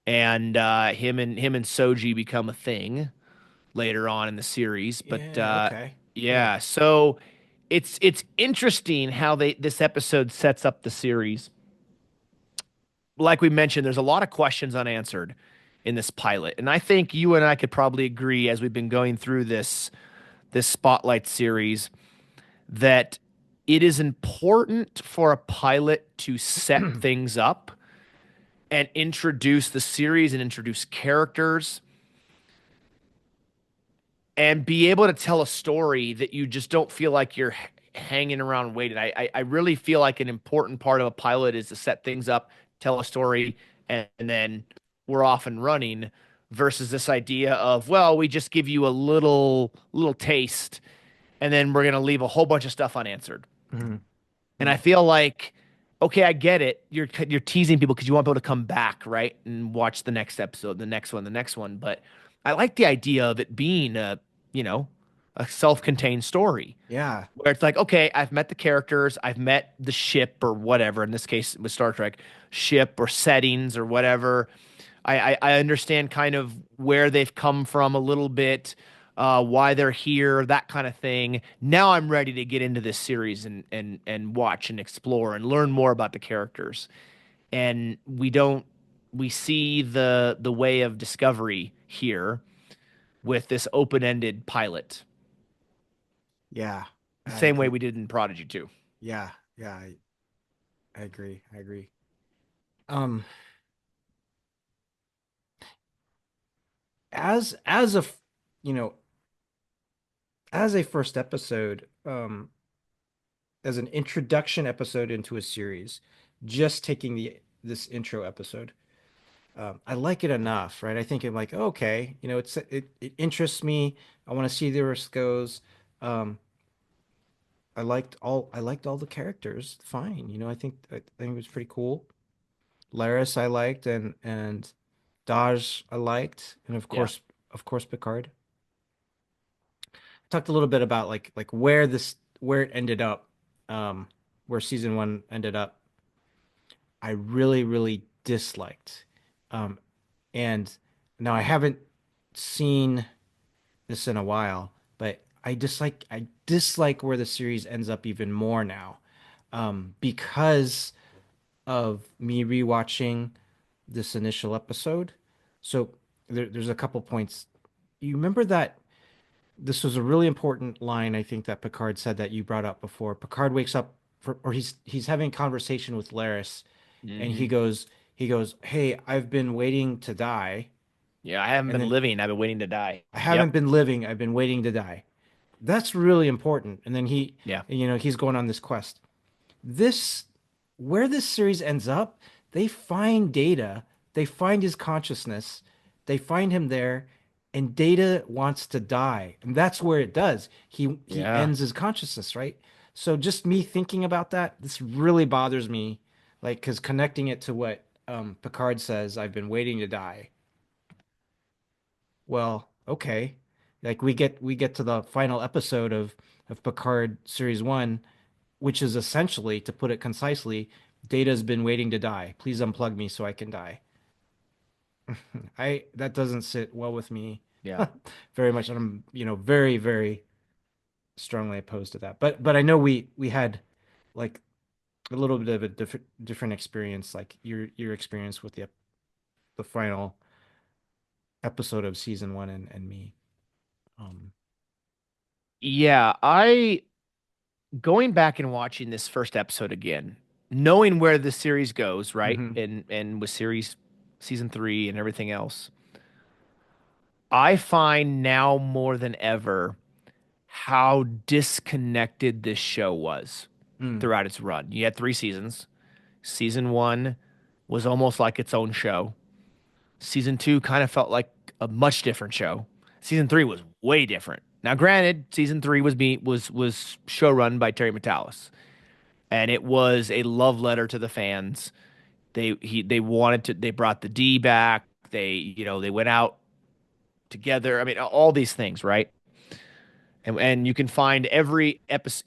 and him and Soji become a thing later on in the series. But Yeah. Okay. Yeah. yeah, so it's interesting how they this episode sets up the series. Like we mentioned, there's a lot of questions unanswered in this pilot, and I think you and I could probably agree as we've been going through this spotlight series that it is important for a pilot to set things up and introduce the series and introduce characters and be able to tell a story that you just don't feel like you're hanging around waiting. I really feel like an important part of a pilot is to set things up, tell a story, and then we're off and running versus this idea of, well, we just give you a little taste and then we're going to leave a whole bunch of stuff unanswered. And I Mm. feel like, okay, I get it. You're teasing people because you want people to come back, right, and watch the next episode, the next one, the next one. But I like the idea of it being you know, a self-contained story Yeah. where it's like, okay, I've met the characters, I've met the ship or whatever. In this case, with Star Trek, ship or settings or whatever. I understand kind of where they've come from a little bit, why they're here, that kind of thing. Now I'm ready to get into this series and watch and explore and learn more about the characters. And we see the way of discovery here with this open-ended pilot, Yeah. the I same way agree. we did in Prodigy too. Yeah. Yeah. I agree. I agree. Um, as a you know, as a first episode, as an introduction episode into a series, just taking the this intro episode, I like it enough, right? I think I'm like, okay, it interests me. I want to see where this goes. Um, I liked all the characters. Fine, I think it was pretty cool. Laris I liked, and Daj I liked, and Yeah. of course Picard. Talked a little bit about like where it ended up, um, where season one ended up. I really disliked. Um, and now I haven't seen this in a while, but I dislike where the series ends up even more now, because of me rewatching this initial episode. So there's a couple points. You remember that this was a really important line I think that Picard said that you brought up before. Picard wakes up or he's having a conversation with Laris, and Hmm. he goes, "Hey, I've been waiting to die." Yeah, I haven't And been then living. I've been waiting to die. I Yep. haven't been living, I've been waiting to die. That's really important. And then Yeah. he's going on this quest. This, where this series ends up, they find Data, they find his consciousness, they find him there, and Data wants to die. And that's where it does. He Yeah. ends his consciousness, right? So just me thinking about that, this really bothers me, like, because connecting it to what Picard says, I've been waiting to die. Well, okay. Like we get to the final episode of Picard series one, which is essentially, to put it concisely, Data's been waiting to die. Please unplug me so I can die. I That doesn't sit well with me Yeah. very much. And I'm, very strongly opposed to that. But I know we had like a little bit of a different experience, like your experience with the final episode of season one and me. Um, Yeah. I going back and watching this first episode again, knowing where the series goes, right? mhm. And with series season 3 and everything else, I find now more than ever how disconnected this show was Mm, throughout its run. You had 3 seasons. Season 1 was almost like its own show. Season 2 kind of felt like a much different show. Season 3 was way different. Now, granted, season three was show run by Terry Matalas, and it was a love letter to the fans. They wanted to. They brought the D back. They went out together. I mean, all these things, right? And you can find every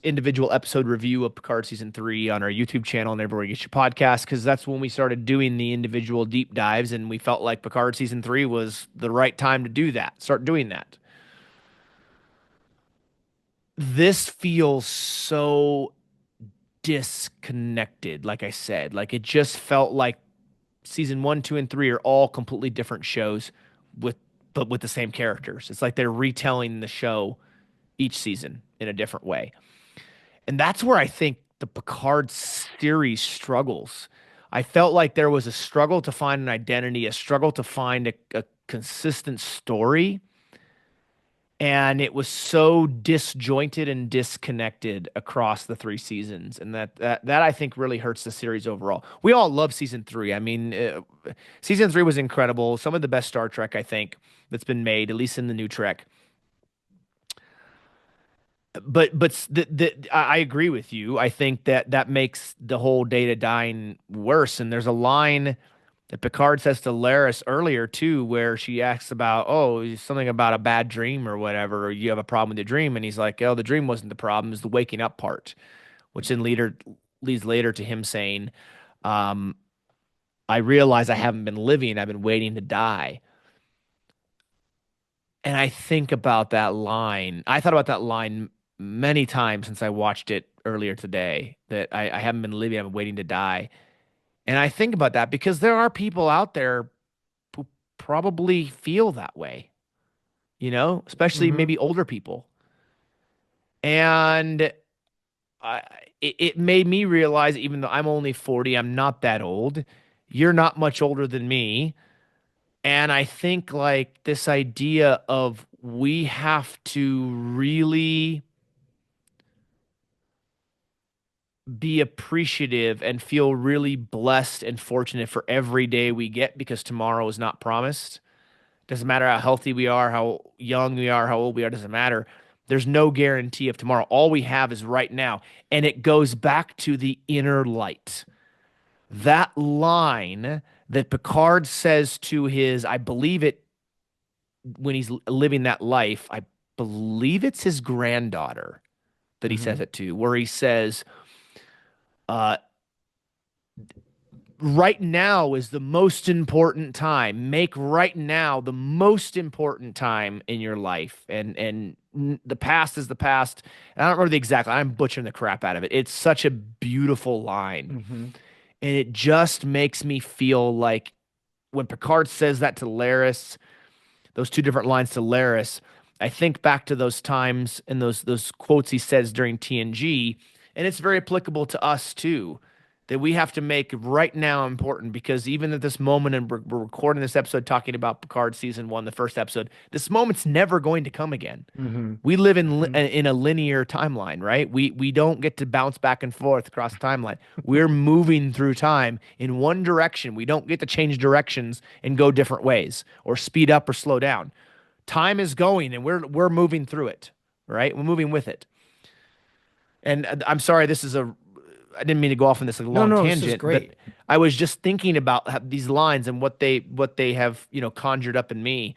individual episode review of Picard season three on our YouTube channel and everywhere you get your podcast, because that's when we started doing the individual deep dives, and we felt like Picard season three was the right time to do that. Start doing that. This feels so disconnected. Like I said, like it just felt like season one, two, and three are all completely different shows with but with the same characters. It's like they're retelling the show each season in a different way. And that's where I think the Picard series struggles. I felt like there was a struggle to find an identity, a struggle to find a consistent story. And it was so disjointed and disconnected across the three seasons. And that I think really hurts the series overall. We all love season three. I mean, season three was incredible. Some of the best Star Trek, I think, that's been made, at least in the new Trek. I agree with you. I think that makes the whole Data dying worse. And there's a line that Picard says to Laris earlier too, where she asks about, oh, something about a bad dream or whatever, or you have a problem with the dream, and he's like, oh, the dream wasn't the problem, it's the waking up part, which then later leads later to him saying, um, I realize I haven't been living, I've been waiting to die. And I think about that line. I thought about that line many times since I watched it earlier today. That I haven't been living, I'm waiting to die. And I think about that because there are people out there who probably feel that way, especially Hmm. maybe older people. And I, it made me realize, even though I'm only 40, I'm not that old. You're not much older than me. And I think like this idea of we have to really be appreciative and feel really blessed and fortunate for every day we get because tomorrow is not promised. Doesn't matter how healthy we are, how young we are, how old we are, doesn't matter. There's no guarantee of tomorrow. All we have is right now. And it goes back to the inner light. That line that Picard says to his, I believe it when he's living that life, I believe it's his granddaughter that he says Hmm. it to, where he says, uh, right now is the most important time. Make right now the most important time in your life. And the past is the past. And I don't remember the exact line. I'm butchering the crap out of it. It's such a beautiful line. Hmm. And it just makes me feel like when Picard says that to Laris, those two different lines to Laris, I think back to those times and those quotes he says during TNG, and it's very applicable to us too. That we have to make right now important because even at this moment, and we're recording this episode talking about Picard season one, the first episode, this moment's never going to come again. Hmm. We live Hmm. in a linear timeline, right? We don't get to bounce back and forth across the timeline. We're moving through time in one direction. We don't get to change directions and go different ways or speed up or slow down. Time is going and we're moving through it, right? We're moving with it. And I'm sorry, I didn't mean to go off on this like, No, long no, this is tangent, but great. I was just thinking about these lines and what they have conjured up in me,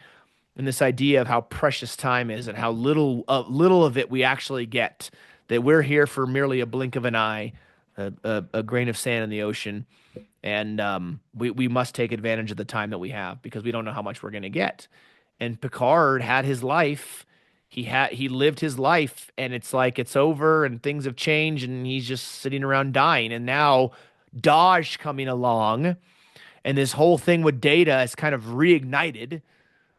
and this idea of how precious time is and how little of it we actually get. That we're here for merely a blink of an eye, a grain of sand in the ocean, and we must take advantage of the time that we have because we don't know how much we're going to get. And Picard had his life. He lived his life, and it's like it's over, and things have changed, and he's just sitting around dying. And now Dodge coming along, and this whole thing with Data is kind of reignited,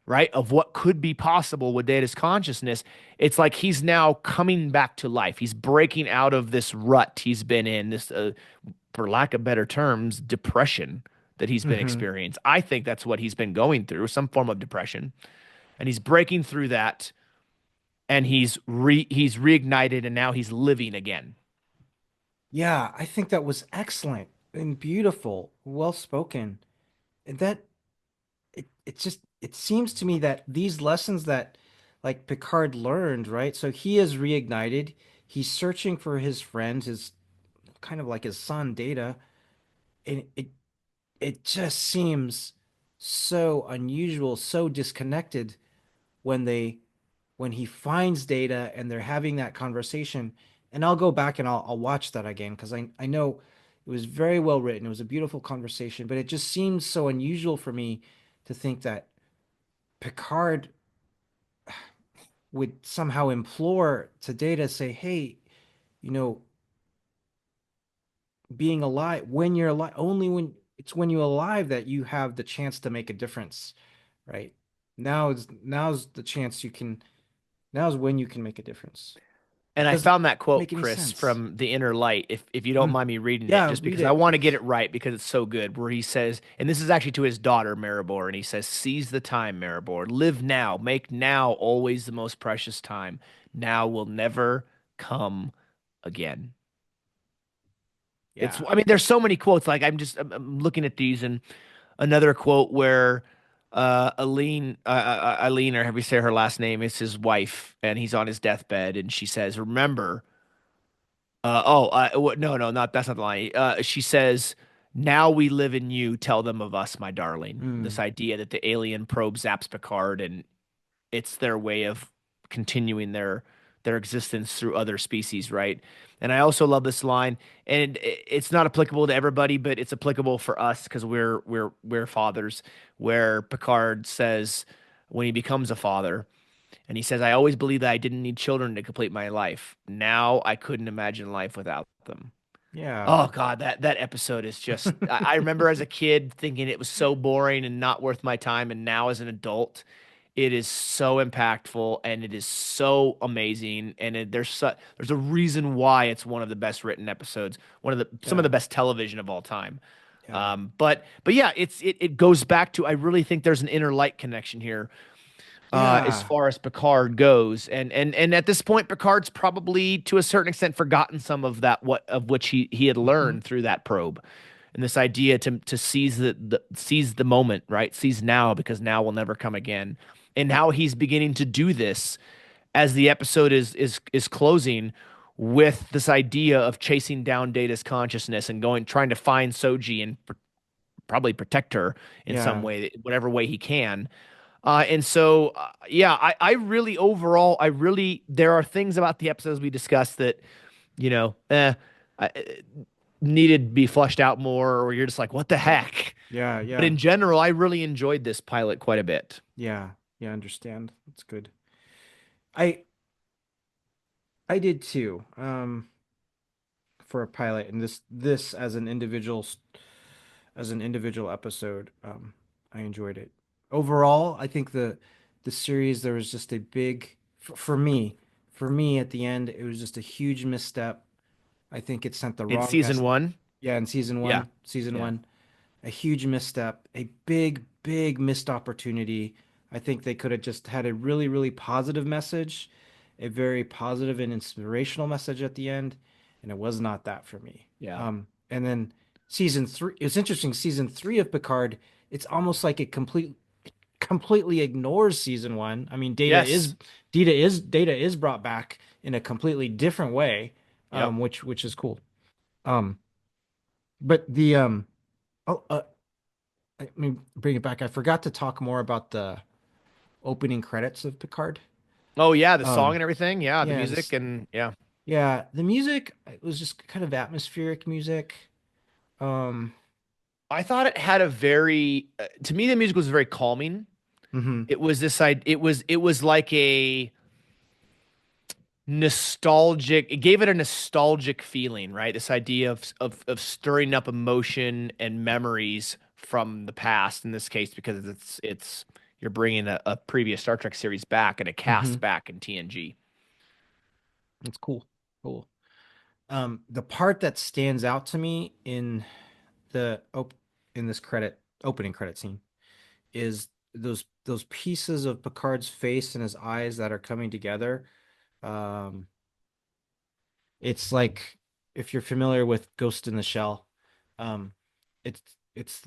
right? Of what could be possible with Data's consciousness. It's like he's now coming back to life. He's breaking out of this rut he's been in, this, for lack of better terms, depression that he's been Hmm. experiencing. I think that's what he's been going through, some form of depression. And he's breaking through that, and he's reignited, and now he's living again. Yeah, I think that was excellent and beautiful, well spoken. And that it just it seems to me that these lessons that like Picard learned, right? So he is reignited. He's searching for his friend, his kind of like his son, Data, and it just seems so unusual, so disconnected when they when he finds Data and they're having that conversation. And I'll go back and I'll watch that again because I know it was very well written. It was a beautiful conversation, but it just seems so unusual for me to think that Picard would somehow implore to Data, say, "Hey, you know, being alive when you're alive, only when you're alive that you have the chance to make a difference, right? Now's the chance you can now's when you can make a difference." And I Doesn't found that quote, make any Chris, sense. from The Inner Light, if you don't Mm. mind me reading it, Yeah, just read because I it, want to get please. it right because it's so good, where he says, and this is actually to his daughter, Maribor, and he says, "Seize the time, Maribor. Live now. Make now always the most precious time. Now will never come again." It's, Yeah. I mean, there's so many quotes. Like I'm looking at these, and another quote where Eileen, or have you say her last name, is his wife, and he's on his deathbed, and she says, "Remember." No, no, not that's not the line. She says, "Now we live in you. Tell them of us, my darling." This Mm. idea that the alien probe zaps Picard, and it's their way of continuing their existence through other species, right? And I also love this line, and it's not applicable to everybody, but it's applicable for us because we're fathers. Where Picard says when he becomes a father. And he says, "I always believed that I didn't need children to complete my life. Now I couldn't imagine life without them." Yeah. Oh God, that episode is just I remember as a kid thinking it was so boring and not worth my time. And now as an adult, it is so impactful and it is so amazing. And there's a reason why it's one of the best written episodes, one of the some of the Yeah. best television of all time. Yeah. But yeah, it goes back to, I really think there's an inner light connection here, as Yeah. far as Picard goes. And at this point, Picard's probably to a certain extent forgotten some of that, what of which he had Hmm. learned through that probe. And this idea to seize seize the moment, right? Seize now, because now will never come again. And how he's beginning to do this as the episode is closing, with this idea of chasing down Data's consciousness and going trying to find Soji and probably protect her in some Yeah. way, whatever way he can. Yeah, I really overall, I really, there are things about the episodes we discussed that, you know, I, needed to be fleshed out more, or you're just like, what the heck? Yeah. But Yeah. in general, I really enjoyed this pilot quite a bit. Yeah. Yeah. Understand. That's good. I I did too. For a pilot, and this as an individual episode, I enjoyed it. Overall, I think the series, there was just a big for me at the end, it was just a huge misstep. I think it sent the In wrong season mess. one, Yeah, in yeah, season yeah, one, a huge misstep, a big missed opportunity. I think they could have just had a really positive message, a very positive and inspirational message at the end, and it was not that for me. yeah. And then season three, it's interesting. Season three of Picard, it's almost like it completely ignores season one. I mean, Yes. Data is brought back in a completely different way, Yep. which is cool. Um, but the oh, I mean, bring it back. I forgot to talk more about the opening credits of Picard. Oh yeah, the song Um, and everything. Yeah, the yeah, music, and yeah. the music, it was just kind of atmospheric music. Um, I thought it had a very, to me, the music was very calming. mhm. It was this side. It was like a nostalgic, it gave it a nostalgic feeling, right? This idea of stirring up emotion and memories from the past, in this case, because it's you're bringing a previous Star Trek series back and a cast Mhm. back in TNG. It's cool. Cool. The part that stands out to me in the op in this opening credit scene is those pieces of Picard's face and his eyes that are coming together. Um, it's like, if you're familiar with Ghost in the Shell, um, it's it's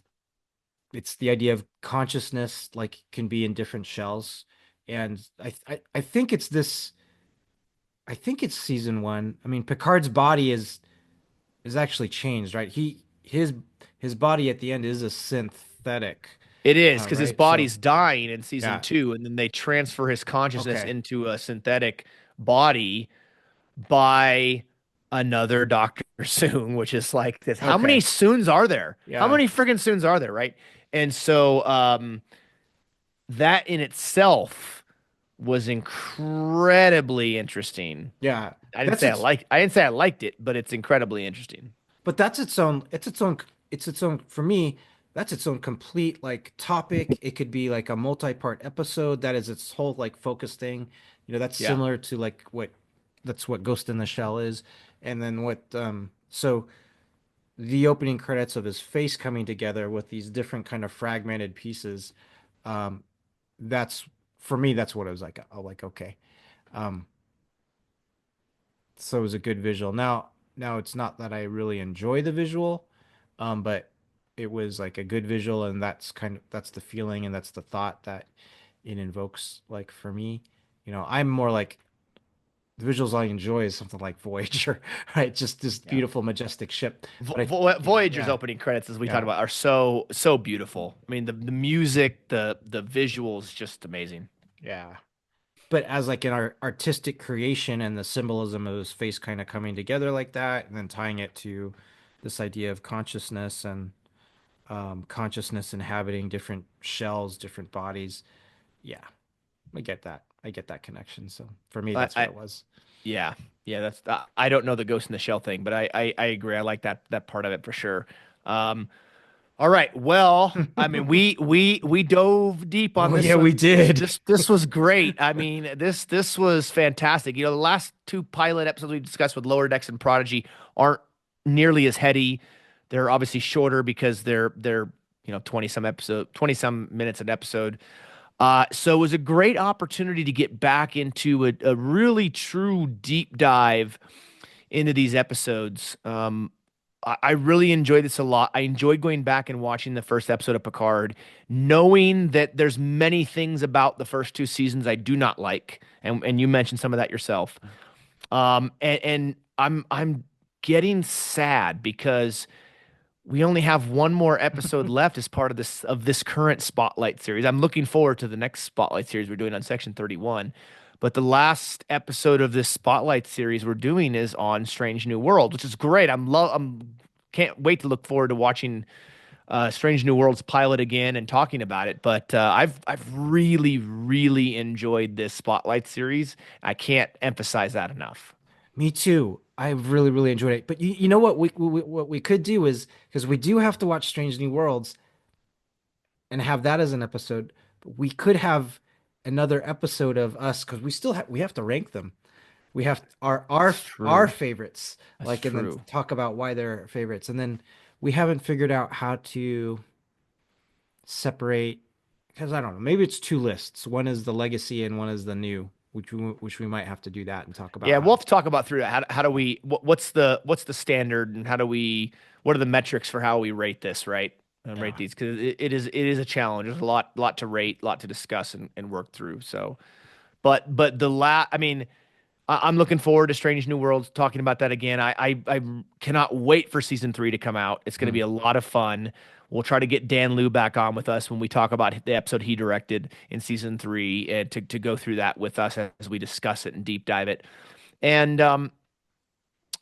it's the idea of consciousness, like, can be in different shells, and I think it's this. I think it's season one. I mean, Picard's body is actually changed, right? His body at the end is a synthetic, It is because his right? So body's dying in season yeah, two, and then they transfer his consciousness okay, into a synthetic body by another Doctor Soon, which is like this. How many okay, Soons are there? How yeah, many friggin' Soons are there, right? And so that in itself was incredibly interesting. yeah. I didn't That's say its, I didn't say I liked it, but it's incredibly interesting. but that's its own. It's its own. For me, that's its own complete like topic. It could be like a multi-part episode. That is its whole like focus thing. That's Yeah. similar to like what that's what Ghost in the Shell is, and then what so the opening credits of his face coming together with these different kind of fragmented pieces. Um, that's for me. That's what I was like. Oh, like okay. Um, so it was a good visual. Now it's not that I really enjoy the visual, but it was like a good visual, and that's the feeling and that's the thought that it invokes. Like for me, I'm more like the visuals I enjoy is something like Voyager, right? Just this Yeah. beautiful, majestic ship. But Voyager's yeah, opening credits, as we talked yeah. about, are so beautiful. I mean, the music, the visuals, just amazing. Yeah. But as like an artistic creation and the symbolism of his face kind of coming together like that, and then tying it to this idea of consciousness and consciousness inhabiting different shells, different bodies. Yeah, I get that. I get that connection. So for me, that's what I it was. Yeah, yeah. That's I don't know the Ghost in the Shell thing, but I agree. I like that part of it for sure. Um, all right. Well, I mean, we dove deep on Oh this yeah, we one. did. This was great. I mean, this was fantastic. The last two pilot episodes we discussed with Lower Decks and Prodigy aren't nearly as heady. They're obviously shorter because they're 20 some minutes an episode. So it was a great opportunity to get back into a really true deep dive into these episodes. I really enjoyed this a lot. I enjoyed going back and watching the first episode of Picard, knowing that there's many things about the first two seasons I do not like, and you mentioned some of that yourself. And I'm getting sad because we only have one more episode left as part of this current Spotlight series. I'm looking forward to the next Spotlight series we're doing on Section 31. But the last episode of this Spotlight series we're doing is on Strange New World, which is great. I'm can't wait to look forward to watching Strange New Worlds pilot again and talking about it. But I've really enjoyed this Spotlight series. I can't emphasize that enough. Me too. I really enjoyed it. But you know what we could do is because we do have to watch Strange New Worlds and have that as an episode, but we could have another episode of us because we have to rank them. We have That's our true. favorites, That's like, and then true. talk about why they're favorites, and then we haven't figured out how to separate because I don't know. Maybe it's two lists. One is the legacy and one is the new, which we might have to do that and talk about Yeah, how. we'll have to talk about through that. How do we what's the standard and how do we what are the metrics for how we rate this, right? And rate Yeah. these because it is a challenge. There's a lot to rate, a lot to discuss and work through. So, but I mean, I'm looking forward to Strange New Worlds, talking about that again. I cannot wait for season three to come out. It's going to be Mm. a lot of fun. We'll try to get Dan Liu back on with us when we talk about the episode he directed in season three and to go through that with us as we discuss it and deep dive it. And I'm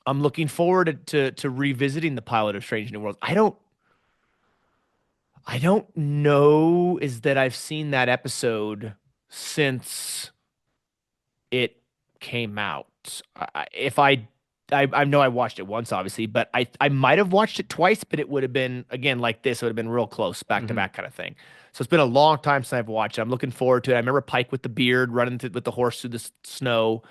looking forward to revisiting the pilot of Strange New Worlds. I don't know is that I've seen that episode since it came out. If I know I watched it once, obviously, but I might have watched it twice, but it would have been again like this. It would have been real close, back to Hmm. back kind of thing. So it's been a long time since I've watched it. I'm looking forward to it. I remember Pike with the beard running with the horse through the snow,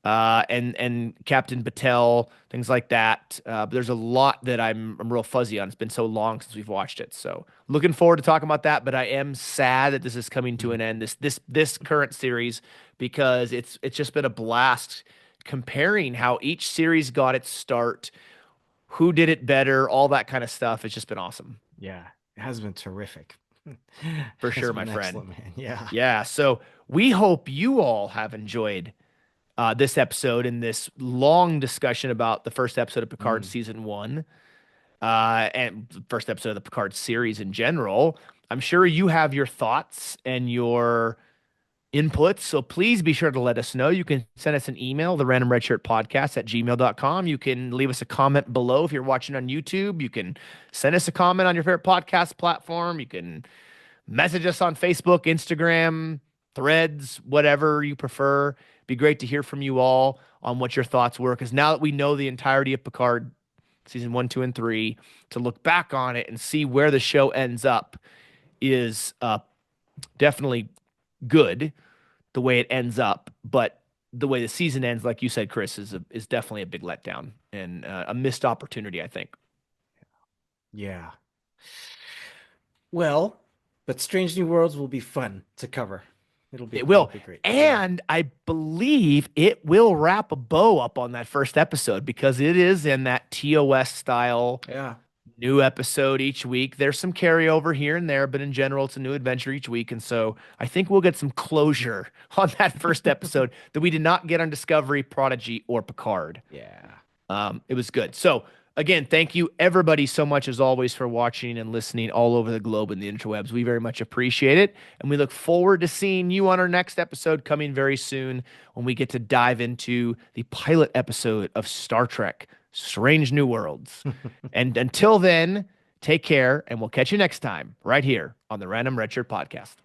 and Captain Battelle, things like that. But there's a lot that I'm real fuzzy on. It's been so long since we've watched it. So looking forward to talking about that. But I am sad that this is coming to an end. This current series because it's just been a blast comparing how each series got its start, who did it better, all that kind of stuff. It's just been awesome Yeah, it has been terrific. for It's sure, my been friend. excellent, man. Yeah. Yeah. So we hope you all have enjoyed this episode and this long discussion about the first episode of Picard Mm. season one, and the first episode of the Picard series in general. I'm sure you have your thoughts and your inputs. So please be sure to let us know. You can send us an email, the random redshirt podcast at gmail.com. You can leave us a comment below if you're watching on YouTube. You can send us a comment on your favorite podcast platform. You can message us on Facebook, Instagram, Threads, whatever you prefer. Be great to hear from you all on what your thoughts were. Because now that we know the entirety of Picard season one, two, and three, to look back on it and see where the show ends up is definitely good the way it ends up, but the way the season ends, like you said, Chris, is definitely a big letdown and a missed opportunity, I think. Yeah. Well, but Strange New Worlds will be fun to cover. It It'll will. be great. Yeah. And I believe it will wrap a bow up on that first episode because it is in that TOS style Yeah. new episode each week. There's some carryover here and there, but in general, it's a new adventure each week. And so I think we'll get some closure on that first episode that we did not get on Discovery, Prodigy, or Picard. Yeah. It was good. So again, thank you everybody so much as always for watching and listening all over the globe in the interwebs. We very much appreciate it. And we look forward to seeing you on our next episode coming very soon when we get to dive into the pilot episode of Star Trek Strange New Worlds. And until then, take care and we'll catch you next time right here on the Random Redshirt Podcast.